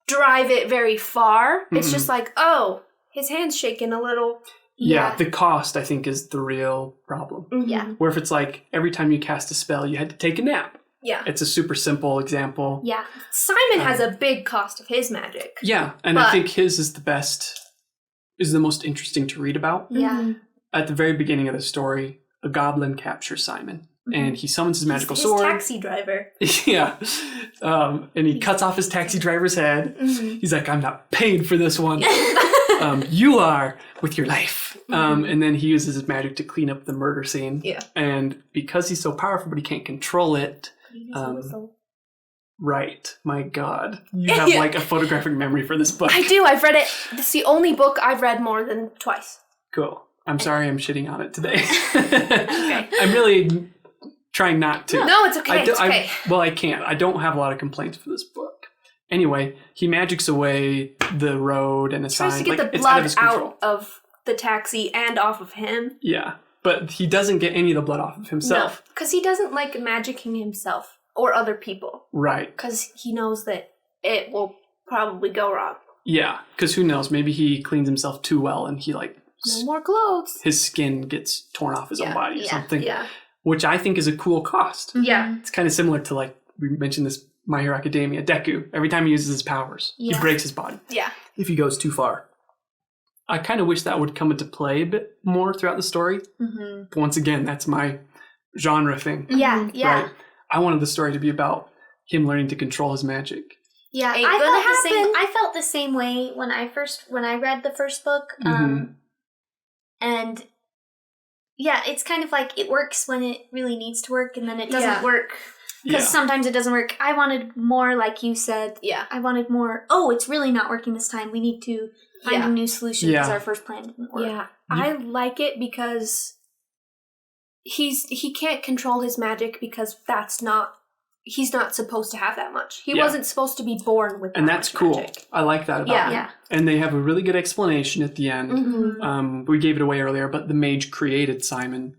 drive it very far. It's just like, oh, his hand's shaking a little. Yeah. The cost, I think, is the real problem. Yeah. Where if it's like every time you cast a spell, you had to take a nap. Yeah. It's a super simple example. Yeah. Simon has a big cost of his magic. Yeah. And I But- think his is the most interesting to read about. Yeah. At the very beginning of the story, a goblin captures Simon. and he summons his magical his sword. taxi driver. Yeah. And he cuts off his taxi driver's head. He's like, I'm not paid for this one. You are with your life. And then he uses his magic to clean up the murder scene. Yeah. And because he's so powerful, but he can't control it. Right. My God. You have like a photographic memory for this book. I do. I've read it. It's the only book I've read more than twice. Cool. I'm sorry I'm shitting on it today. Okay. I'm really trying not to. No, it's okay. It's okay. I can't. I don't have a lot of complaints for this book. Anyway, he magics away the road and a sign. Tries to get the blood out of the taxi and off of him. Yeah, but he doesn't get any of the blood off of himself. No, because he doesn't like magicking himself or other people. Right. Because he knows that it will probably go wrong. Yeah, because who knows? Maybe he cleans himself too well and he like... No more clothes. His skin gets torn off his own body or something. Yeah. Which I think is a cool cost. Yeah. It's kind of similar to like, we mentioned this My Hero Academia, Deku. Every time he uses his powers, he breaks his body. Yeah. If he goes too far. I kind of wish that would come into play a bit more throughout the story. But once again, that's my genre thing. Yeah, yeah. Right? I wanted the story to be about him learning to control his magic. Yeah, Ain't I gonna felt the same. happen. I felt the same way when I read the first book. And yeah, it's kind of like it works when it really needs to work, and then it doesn't work because sometimes it doesn't work. I wanted more, like you said. Yeah, I wanted more. Oh, it's really not working this time. We need to find a new solution because our first plan didn't work. Yeah, I like it because he can't control his magic because he's not supposed to have that much. He wasn't supposed to be born with that and that's much cool. magic. I like that about him. And they have a really good explanation at the end. We gave it away earlier, but the mage created Simon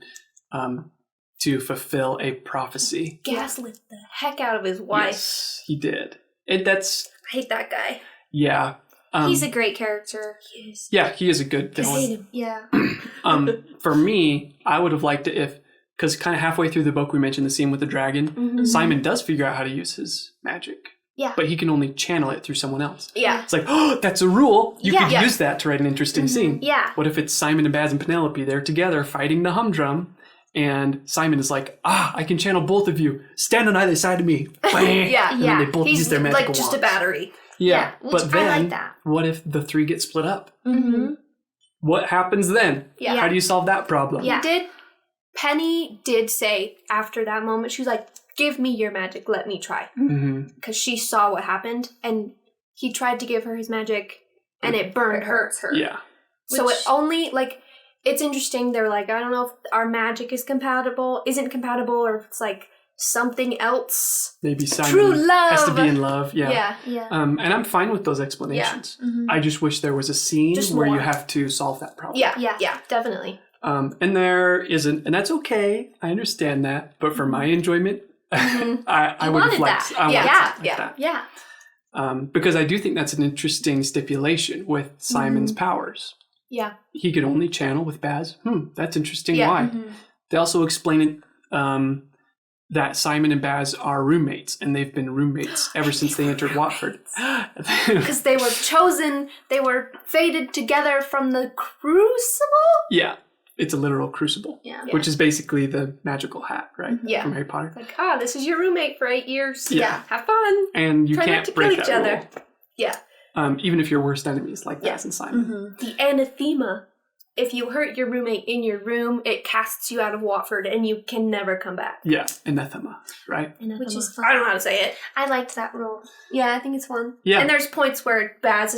to fulfill a prophecy. Gaslit the heck out of his wife. Yes, he did. I hate that guy. Yeah. He's a great character. He is. Yeah, he is a good villain. I hate him. Yeah. For me, I would have liked it if, because kind of halfway through the book we mentioned the scene with the dragon, Simon does figure out how to use his magic. Yeah. But he can only channel it through someone else. Yeah. It's like, oh, that's a rule. You could use that to write an interesting scene. Yeah. What if it's Simon and Baz and Penelope? They're together fighting the humdrum. And Simon is like, I can channel both of you. Stand on either side of me. Yeah. And then they both use their magical like just wands. a battery. Yeah. Which But then, I like that. what if the three get split up? What happens then? Yeah. How do you solve that problem? Yeah. Penny did say after that moment, she was like, give me your magic, let me try. Because she saw what happened, and he tried to give her his magic, and it burned her. Yeah. So it only, like, it's interesting, they're like, I don't know if our magic isn't compatible, or if it's like something else. Maybe Simon True love has to be in love. Yeah. Yeah. And I'm fine with those explanations. I just wish there was a scene Just where more. you have to solve that problem. Yeah, definitely. And there isn't, and that's okay. I understand that. But for my enjoyment, I would have liked that. that. Because I do think that's an interesting stipulation with Simon's powers. Yeah. He could only channel with Baz. That's interesting. Yeah. Why? They also explain it that Simon and Baz are roommates, and they've been roommates ever since they entered Watford. Because they were chosen, they were fated together from the Crucible? Yeah. It's a literal crucible. Yeah. Which is basically the magical hat, right? Yeah. From Harry Potter. Like, this is your roommate for 8 years. Yeah. Have fun. And you Try can't not to break kill each that other. rule. Yeah. Even if you're worst enemies like Baz and Simon. The anathema. If you hurt your roommate in your room, it casts you out of Watford and you can never come back. Yeah, anathema, right? Which is fun. I don't know how to say it. I liked that rule. Yeah, I think it's fun. Yeah. And there's points where Baz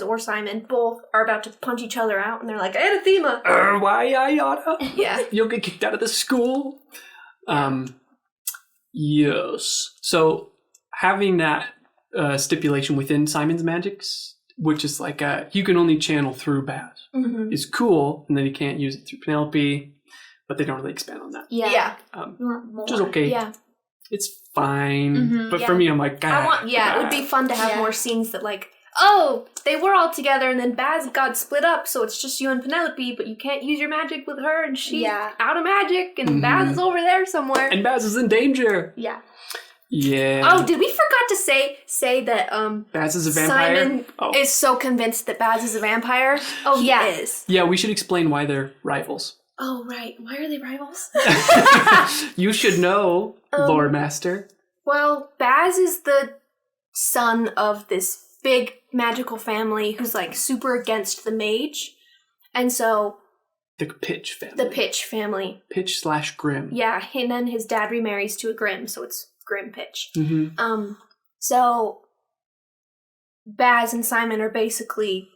or Simon both are about to punch each other out and they're like, anathema! Why I oughta? Yeah. You'll get kicked out of the school. Yes. So having that stipulation within Simon's magics, which is like you can only channel through Baz, is cool, and then you can't use it through Penelope, but they don't really expand on that. Yeah. Which is okay. Yeah. It's fine. But for me, I'm like, it would be fun to have more scenes that like, they were all together and then Baz got split up, so it's just you and Penelope, but you can't use your magic with her and she's out of magic and Baz is over there somewhere. And Baz is in danger. Yeah. Yeah. Oh, did we forgot to say that Baz is a vampire? Simon is so convinced that Baz is a vampire. Oh, he yeah. is. Yeah, we should explain why they're rivals. Oh, right. Why are they rivals? You should know, Lore Master. Well, Baz is the son of this big magical family who's like super against the mage. And so... The Pitch family. The Pitch family. Pitch/Grimm. Yeah, and then his dad remarries to a Grimm, so it's Grimm Pitch. Mm-hmm. So Baz and Simon are basically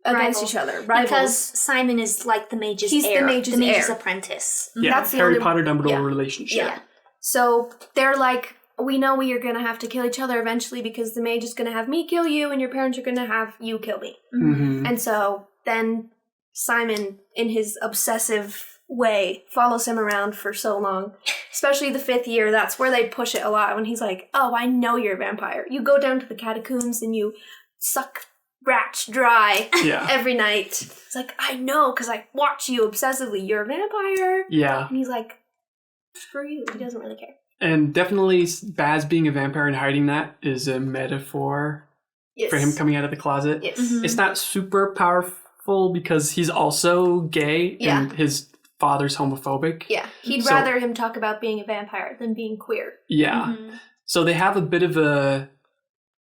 against each other. Rivals. Because Simon is like the mage's He's heir. the mage's heir. apprentice. Yeah, That's the Harry only- Potter-Dumbledore relationship. Yeah. So they're like, we know we are going to have to kill each other eventually because the mage is going to have me kill you and your parents are going to have you kill me. Mm-hmm. And so then Simon, in his obsessive way, follows him around for so long. Especially the 5th year, that's where they push it a lot when he's like, oh, I know you're a vampire. You go down to the catacombs and you suck rats dry every night. It's like, I know, because I watch you obsessively. You're a vampire. Yeah. And he's like, screw you. He doesn't really care. And definitely Baz being a vampire and hiding that is a metaphor for him coming out of the closet. Yes. Mm-hmm. It's not super powerful because he's also gay and his father's homophobic. Yeah. He'd rather him talk about being a vampire than being queer. Yeah. Mm-hmm. So they have a bit of a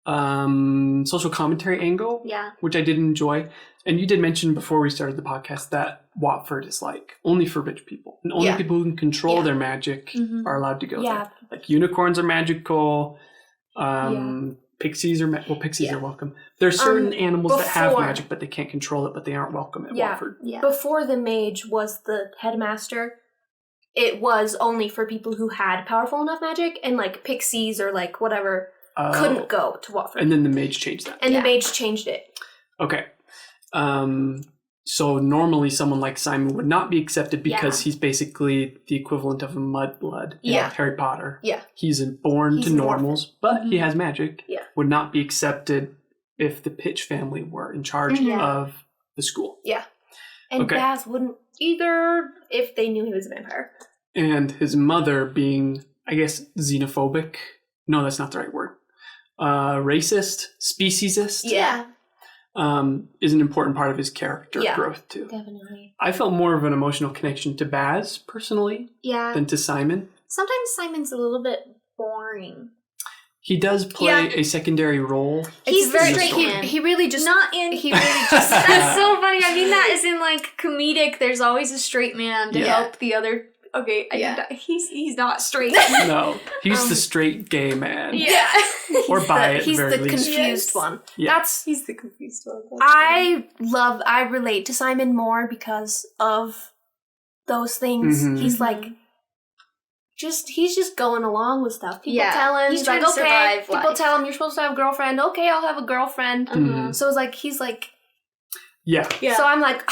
social commentary angle, which I did enjoy. And you did mention before we started the podcast that Watford is like only for rich people. And only people who can control their magic are allowed to go there. Like unicorns are magical. Pixies are pixies are welcome. There's certain animals that have magic, but they can't control it, but they aren't welcome at Watford. Yeah. Before the mage was the headmaster, it was only for people who had powerful enough magic, and like pixies or like whatever couldn't go to Watford. And then the mage changed that. And the mage changed it. Okay. So normally someone like Simon would not be accepted because he's basically the equivalent of a mudblood in Harry Potter. Yeah. He's born to normals, but he has magic. Yeah. Would not be accepted if the Pitch family were in charge of the school. Yeah. And Baz wouldn't either if they knew he was a vampire. And his mother being, I guess, xenophobic. No, that's not the right word. Racist, speciesist. Yeah. Is an important part of his character growth too. Definitely. I felt more of an emotional connection to Baz personally than to Simon. Sometimes Simon's a little bit boring. He does play a secondary role. He's very straight. He really just not in. He really just. That's so funny. I mean that is in like comedic. There's always a straight man to help the other. Okay, he's not straight. No, he's the straight gay man. Yeah, or bi at the very least. He's the confused one. Yeah. He's the confused one. I relate to Simon more because of those things. Mm-hmm. He's like, he's just going along with stuff. People tell him, he's like, trying to okay. survive People tell him you're supposed to have a girlfriend. Okay, I'll have a girlfriend. Mm-hmm. So it's like he's like, yeah. So I'm like,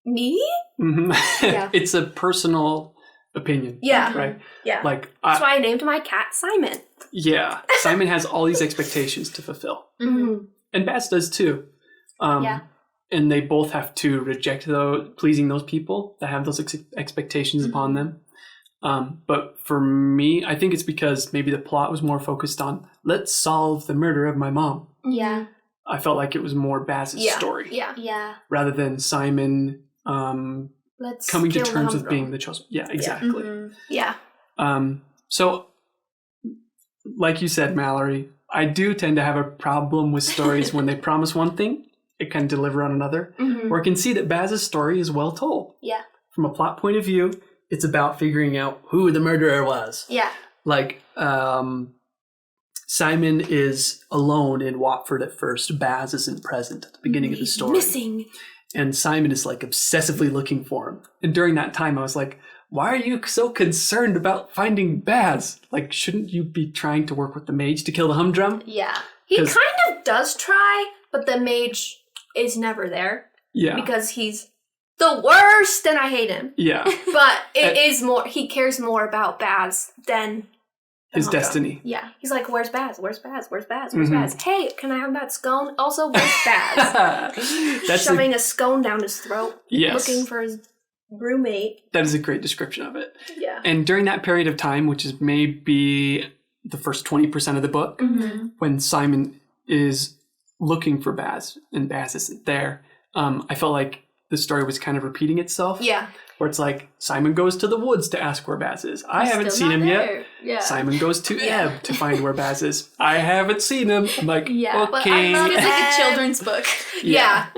me? Mm-hmm. Yeah. It's a personal opinion. Yeah. Right. Yeah. Like that's why I named my cat Simon. Yeah. Simon has all these expectations to fulfill. Mm-hmm. And Baz does too. And they both have to reject pleasing those people that have those expectations upon them. But for me, I think it's because maybe the plot was more focused on let's solve the murder of my mom. Yeah. I felt like it was more Baz's story. Yeah. Yeah. Rather than Simon coming to terms with being the chosen. Yeah, exactly. Mm-hmm. Yeah. So, like you said, Mallory, I do tend to have a problem with stories when they promise one thing, it can deliver on another. Mm-hmm. Or I can see that Baz's story is well told. Yeah. From a plot point of view, it's about figuring out who the murderer was. Yeah. Like, Simon is alone in Watford at first. Baz isn't present at the beginning of the story. Missing. And Simon is like obsessively looking for him. And during that time, I was like, why are you so concerned about finding Baz? Like, shouldn't you be trying to work with the mage to kill the humdrum? Yeah. He kind of does try, but the mage is never there. Yeah. Because he's the worst and I hate him. Yeah. But it is more, he cares more about Baz than his destiny. Yeah. He's like, where's Baz? Where's Baz? Where's Baz? Where's Baz? Hey, can I have that scone? Also, where's Baz? That's shoving a scone down his throat. Yes. Looking for his roommate. That is a great description of it. Yeah. And during that period of time, which is maybe the first 20% of the book, when Simon is looking for Baz and Baz isn't there, I felt like the story was kind of repeating itself. Yeah. Where it's like, Simon goes to the woods to ask where Baz is. I haven't seen him yet. Yeah. Simon goes to Ebb to find where Baz is. I haven't seen him. I'm like, Yeah, but I okay. love It's like a children's book. Yeah.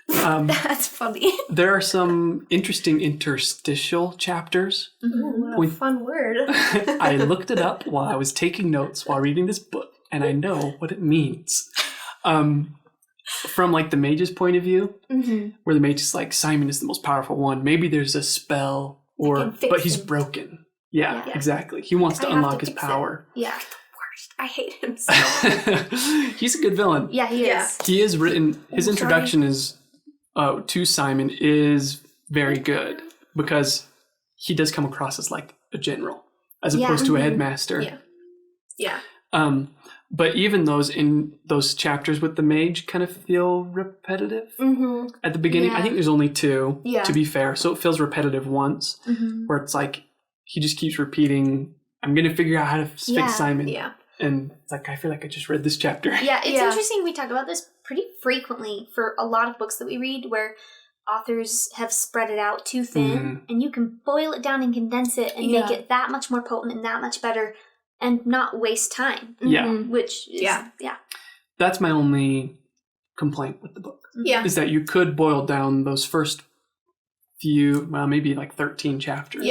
That's funny. There are some interesting interstitial chapters. Ooh, what a fun word. I looked it up while I was taking notes while reading this book, and I know what it means. From like the mage's point of view, where the mage is like, Simon is the most powerful one. Maybe there's a spell, but he's broken. Yeah, exactly. He wants to unlock his power. Yeah. I hate him so much. He's a good villain. Yeah, he is. He is written. His introduction is to Simon is very good because he does come across as like a general as opposed to a headmaster. Yeah. But even those chapters with the mage kind of feel repetitive at the beginning. I think there's only 2, to be fair. So it feels repetitive once, where it's like he just keeps repeating, I'm going to figure out how to fix Simon. Yeah. And it's like, I feel like I just read this chapter. Yeah, it's interesting. We talk about this pretty frequently for a lot of books that we read where authors have spread it out too thin, and you can boil it down and condense it and make it that much more potent and that much better and not waste time. Yeah. Which is, That's my only complaint with the book. Yeah. Is that you could boil down those first few, well, maybe like 13 chapters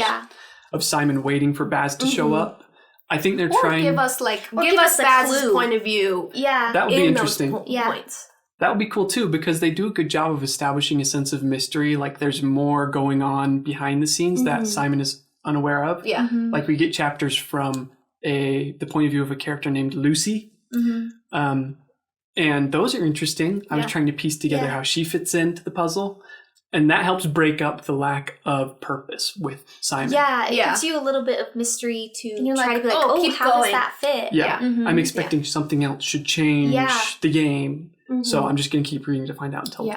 of Simon waiting for Baz to show up. I think they're trying... give us Baz's point of view. Yeah. That would be interesting. Points. That would be cool too, because they do a good job of establishing a sense of mystery. Like there's more going on behind the scenes that Simon is unaware of. Yeah. Like we get chapters from the point of view of a character named Lucy. And those are interesting. I was trying to piece together how she fits into the puzzle. And that helps break up the lack of purpose with Simon. Yeah, it gives you a little bit of mystery to try to be like, keep how going. does that fit? Yeah. I'm expecting something else should change the game. So I'm just going to keep reading to find out until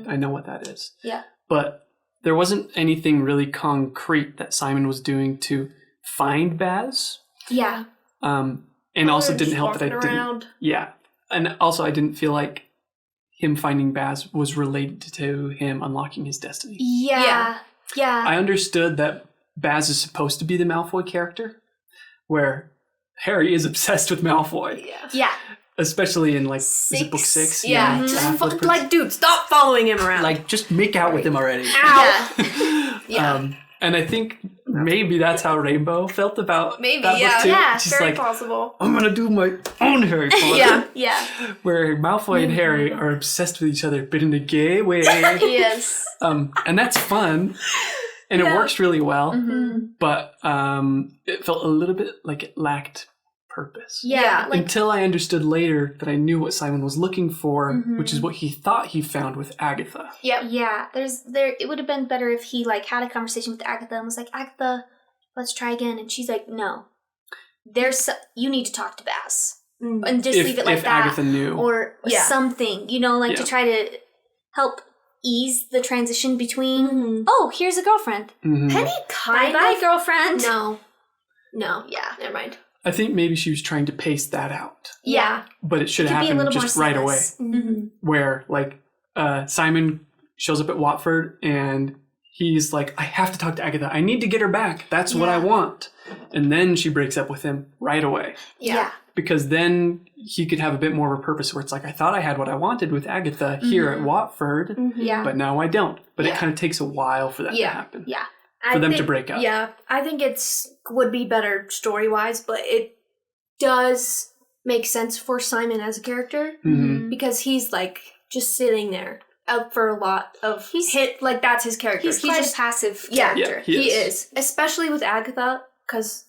I know what that is. Yeah. But there wasn't anything really concrete that Simon was doing to find Baz. Yeah. And also didn't help that I didn't. Yeah. And also I didn't feel like him finding Baz was related to him unlocking his destiny. Yeah. I understood that Baz is supposed to be the Malfoy character, where Harry is obsessed with Malfoy. Yeah. Especially in like is it book 6? Yeah. Like, dude, stop following him around. Like, just make out with him already. Ow. And I think maybe that's how Rainbow felt about that book too. Yeah, She's very like, possible. I'm gonna do my own Harry Potter. Where Malfoy and Harry are obsessed with each other, but in a gay way. Yes. And that's fun. And it works really well. But it felt a little bit like it lacked purpose. Yeah. Like, until I understood later that I knew what Simon was looking for, which is what he thought he found with Agatha. Yeah. It would have been better if he like had a conversation with Agatha and was like, Agatha, let's try again. And she's like, no. You need to talk to Baz. And just leave it like if that. Agatha knew. Or something, to try to help ease the transition between, oh, here's a girlfriend. Penny kind Bye, of... girlfriend. No. Yeah. Never mind. I think maybe she was trying to pace that out. Yeah. But it should have happened just right away. Where, like, Simon shows up at Watford and he's like, I have to talk to Agatha. I need to get her back. That's what I want. And then she breaks up with him right away. Yeah. Because then he could have a bit more of a purpose where it's like, I thought I had what I wanted with Agatha here at Watford, but now I don't. But it kind of takes a while for that to happen. Yeah. For them to break up. Yeah, I think would be better story-wise, but it does make sense for Simon as a character because he's like just sitting there out for a lot of like that's his character. He's quite a passive character. Yeah, he is. Especially with Agatha, because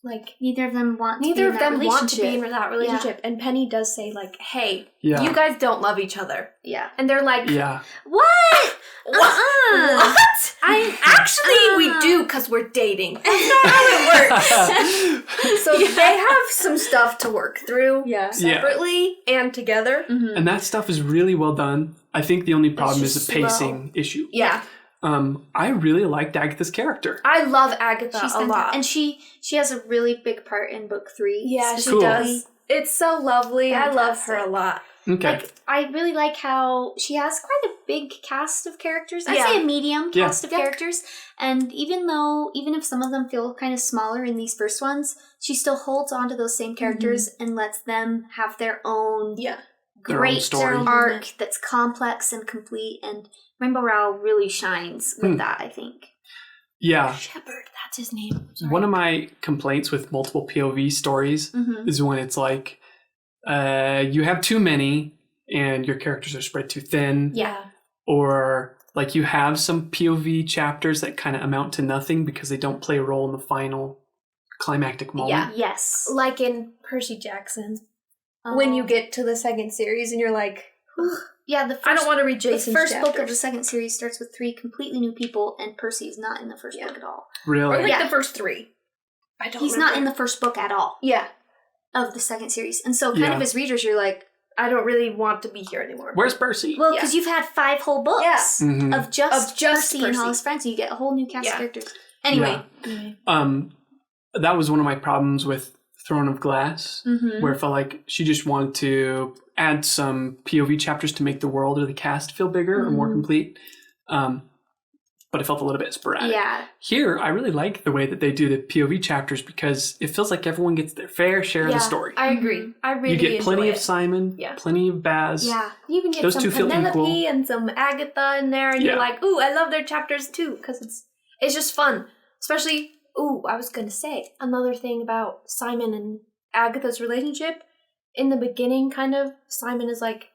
like neither of them want to be in that relationship. And Penny does say like, hey, Yeah. You guys don't love each other. Yeah. And they're like, Yeah. What? What? We do because we're dating. That's not how it works. So they have some stuff to work through separately and together. Mm-hmm. And that stuff is really well done. I think the only problem is the pacing issue. Yeah. I really liked Agatha's character. I love Agatha She's a lot. And she has a really big part in book 3. Yeah, she Cool. does. It's so lovely. Fantastic. I love her a lot. Okay. Like, I really like how she has quite a big cast of characters. I'd say a medium cast of characters. And even if some of them feel kind of smaller in these first ones, she still holds on to those same characters and lets them have their own great story. arc that's complex and complete. And Rainbow Rowell really shines with that, I think. Yeah. Shepard, that's his name. Sorry. One of my complaints with multiple POV stories is when it's like, you have too many and your characters are spread too thin. Yeah. Or like you have some POV chapters that kind of amount to nothing because they don't play a role in the final climactic moment. Yeah. Yes. Like in Percy Jackson. When you get to the second series and you're like, I don't want to read Jason's The first chapters. book of the second series starts with 3 completely new people, and Percy is not in the first book at all. Really? Or like the first 3. I don't He's remember. not in the first book at all Yeah. of the second series. And so kind of as readers, you're like, I don't really want to be here anymore. Where's Percy? well, because you've had 5 whole books of just Percy and all his friends, and you get a whole new cast of characters. Anyway. That was one of my problems with Throne of Glass, where it felt like she just wanted to add some POV chapters to make the world or the cast feel bigger or more complete. But it felt a little bit sporadic. Yeah. Here, I really like the way that they do the POV chapters because it feels like everyone gets their fair share of the story. I agree. I really You get plenty enjoy of Simon, plenty of Baz. Yeah. You even get Those some two feel Penelope equal. and some Agatha in there, and you're like, ooh, I love their chapters too, because it's just fun. Especially, I was going to say another thing about Simon and Agatha's relationship. In the beginning, kind of, Simon is like,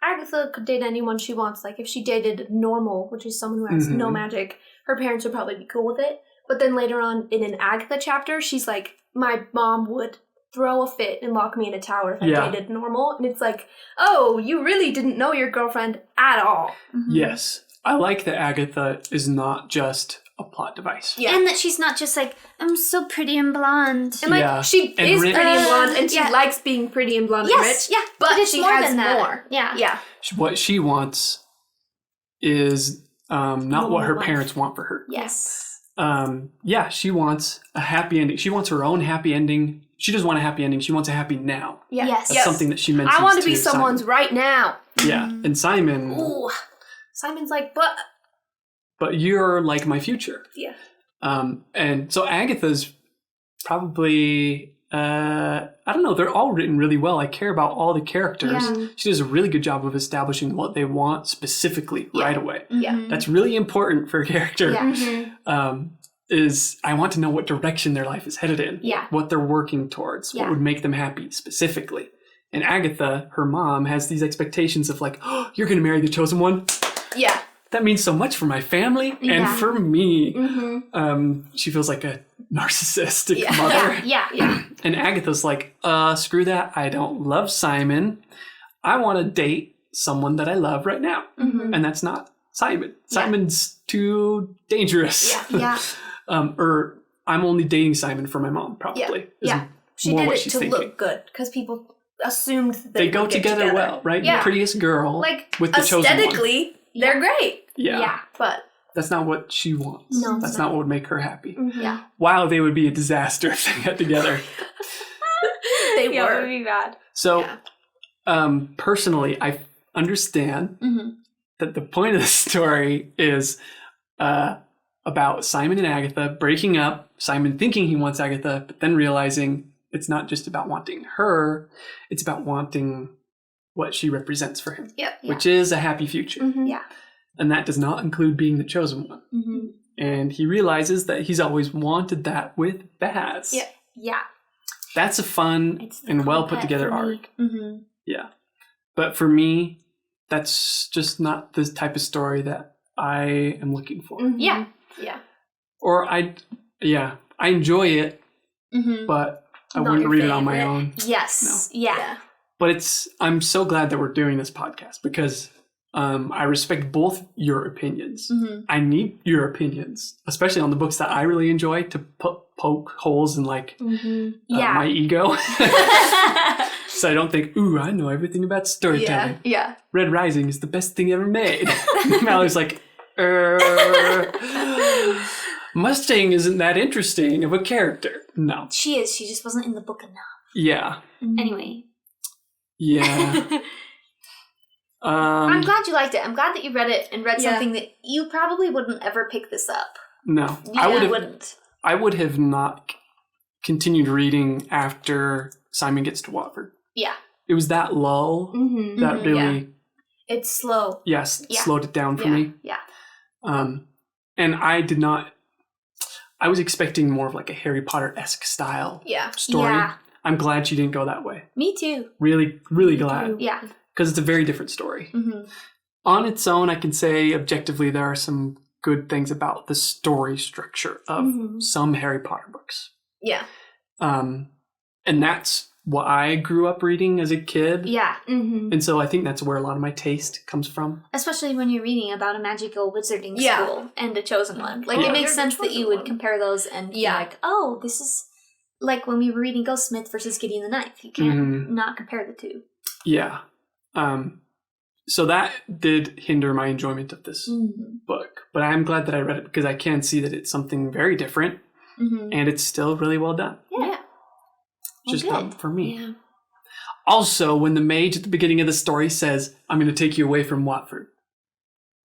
Agatha could date anyone she wants. Like, if she dated normal, which is someone who has no magic, her parents would probably be cool with it. But then later on in an Agatha chapter, she's like, my mom would throw a fit and lock me in a tower if I dated normal. And it's like, oh, you really didn't know your girlfriend at all. Yes. I like that Agatha is not just a plot device. Yeah. And that she's not just like, I'm so pretty and blonde. And like, she is pretty and blonde, and she likes being pretty and blonde and rich. Yeah, but it's she more has than that. more. Yeah. What she wants is not what her parents want for her. Yes. She wants a happy ending. She wants her own happy ending. She doesn't want a happy ending. She wants a happy now. Yeah. Yes. That's something that she mentions. I want to be Simon. someone's right now. Yeah. And Simon. Ooh. Simon's like, but you're like my future. Yeah. And so Agatha's probably, I don't know, they're all written really well. I care about all the characters. Yeah. She does a really good job of establishing what they want specifically right away. Yeah. That's really important for a character. Yeah. Is I want to know what direction their life is headed in. Yeah. What they're working towards. What would make them happy specifically. And Agatha, her mom, has these expectations of like, oh, you're going to marry the chosen one? Yeah. That means so much for my family and for me. Mm-hmm. She feels like a narcissistic mother. Yeah. And Agatha's like, screw that. I don't love Simon. I want to date someone that I love right now. Mm-hmm. And that's not Simon. Simon's too dangerous. Yeah. Or I'm only dating Simon for my mom, probably. Yeah. She did it to look good because people assumed that they go together well, right? Yeah. The prettiest girl Like, with the chosen one. aesthetically, they're great. Yeah. But that's not what she wants. No, that's not what would make her happy. Yeah. Wow, they would be a disaster if they got together. they Yeah, were. it would be bad. So, personally, I understand that the point of the story is about Simon and Agatha breaking up, Simon thinking he wants Agatha, but then realizing it's not just about wanting her, it's about wanting what she represents for him, which is a happy future. Yeah. And that does not include being the chosen one. Mm-hmm. And he realizes that he's always wanted that with Baz. Yeah. That's a fun and well put together arc. Mm-hmm. Yeah. But for me, that's just not the type of story that I am looking for. Yeah. Or I enjoy it, but I Not wouldn't your read it on my favorite. own. Yes. No. Yeah. But I'm so glad that we're doing this podcast because I respect both your opinions. I need your opinions, especially on the books that I really enjoy, to poke holes in my ego. So I don't think, ooh, I know everything about storytelling. Yeah. Red Rising is the best thing ever made. Mallory's like, Mustang isn't that interesting of a character. No. She is. She just wasn't in the book enough. Yeah. Anyway. Yeah. I'm glad you liked it. I'm glad that you read it and read Yeah. something that you probably wouldn't ever pick this up. No. Wouldn't. I would have not continued reading after Simon gets to Watford. Yeah. It was that lull Mm-hmm. that really, It's slow. slowed it down for Yeah. me. Yeah. And I was expecting more of like a Harry Potter-esque style story. Yeah. I'm glad she didn't go that way. Me too. Really, really glad. Yeah. Because it's a very different story. Mm-hmm. On its own, I can say objectively there are some good things about the story structure of some Harry Potter books. Yeah. And that's what I grew up reading as a kid. Yeah. Mm-hmm. And so I think that's where a lot of my taste comes from. Especially when you're reading about a magical wizarding Yeah. school and a chosen one. Like, Yeah. it makes You're the sense that you chosen would one. compare those and be Yeah. like, oh, this is like when we were reading Ghostsmith versus Gideon the Ninth. You can't not compare the two. Yeah. So that did hinder my enjoyment of this book. But I'm glad that I read it because I can see that it's something very different Mm-hmm. and it's still really well done. Yeah. Just good. not for me. Yeah. Also, when the mage at the beginning of the story says, I'm going to take you away from Watford.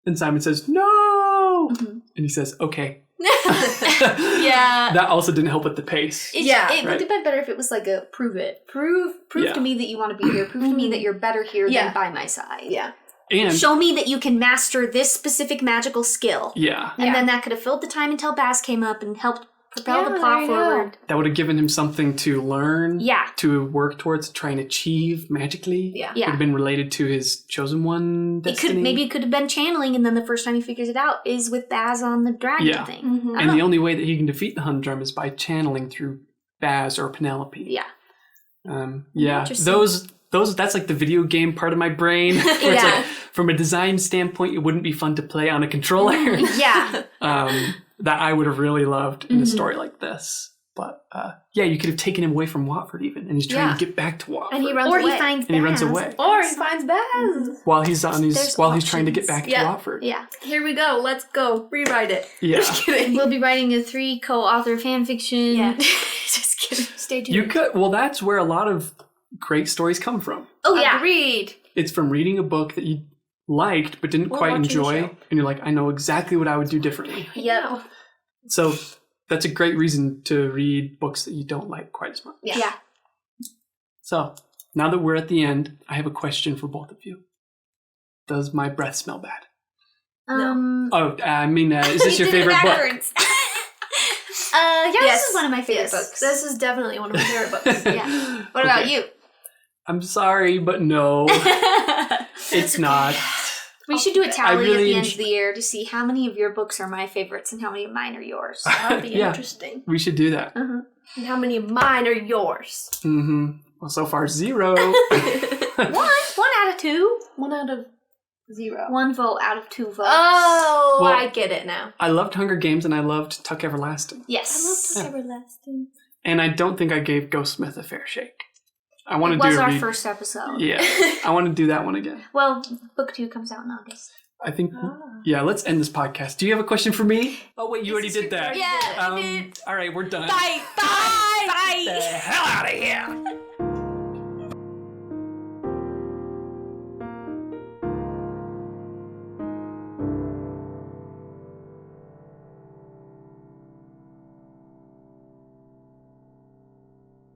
And Simon says, no! Mhm. And he says, okay. Yeah. That also didn't help with the pace. It right. would have been better if it was like a prove it. Prove Yeah. to me that you want to be here. Prove to me that you're better here Yeah. than by my side. Yeah. And, Show me that you can master this specific magical skill. yeah, And then that could have filled the time until Baz came up and helped propel Yeah, the plot there you go. forward. that would have given him something to learn, Yeah. to work towards, to try and achieve magically. Yeah. Would Yeah. have been related to his chosen one destiny. It could have been channeling, and then the first time he figures it out is with Baz on the dragon Yeah. thing. Mhm. I And don't the know. only way that he can defeat the Humdrum is by channeling through Baz or Penelope. Yeah. Yeah. Interesting. Those that's like the video game part of my brain. Where it's Yeah. like, from a design standpoint, it wouldn't be fun to play on a controller. Yeah. That I would have really loved in a story like this. But yeah, you could have taken him away from Watford even, and he's trying to get back to Watford. And he runs Or away. he finds And he runs Baz. away Or he finds Baz. while he's on his There's while he's trying to get options. back to Yeah. Watford. Yeah. Here we go. Let's go. Rewrite it. Yeah. Just kidding. We'll be writing a 3 co-author fan fiction. Yeah. Just kidding. Stay tuned. You could. Well, that's where a lot of great stories come from. Oh, yeah. Agreed. It's from reading a book that you liked but didn't Or quite watching the enjoy, show. and you're like, I know exactly what I would do differently. Yep. So that's a great reason to read books that you don't like quite as much. Yeah. So now that we're at the end, I have a question for both of you. Does my breath smell bad? Oh, I mean, is this You your did it favorite book? backwards. Yeah, Yes. this is one of my favorite Yes. books. This is definitely one of my favorite books. Yeah. What about Okay. you? I'm sorry, but no, it's not. We should do a tally really at the end of the year to see how many of your books are my favorites and how many of mine are yours. That'll be Yeah. interesting. We should do that. Uh-huh. And how many of mine are yours? Well, so far 0. One out of 2. 1 out of 0. 1 vote out of 2 votes. Oh, Well- I get it now. I loved Hunger Games and I loved Tuck Everlasting. Yes. Everlasting. And I don't think I gave Ghostsmith a fair shake. I want It to was do our a first episode. Yeah, I want to do that one again. Well, book 2 comes out in August. I think, yeah, let's end this podcast. Do you have a question for me? Oh, wait, you already did that. Yeah, I did. All right, we're done. Bye. Bye. Bye. Get the hell out of here.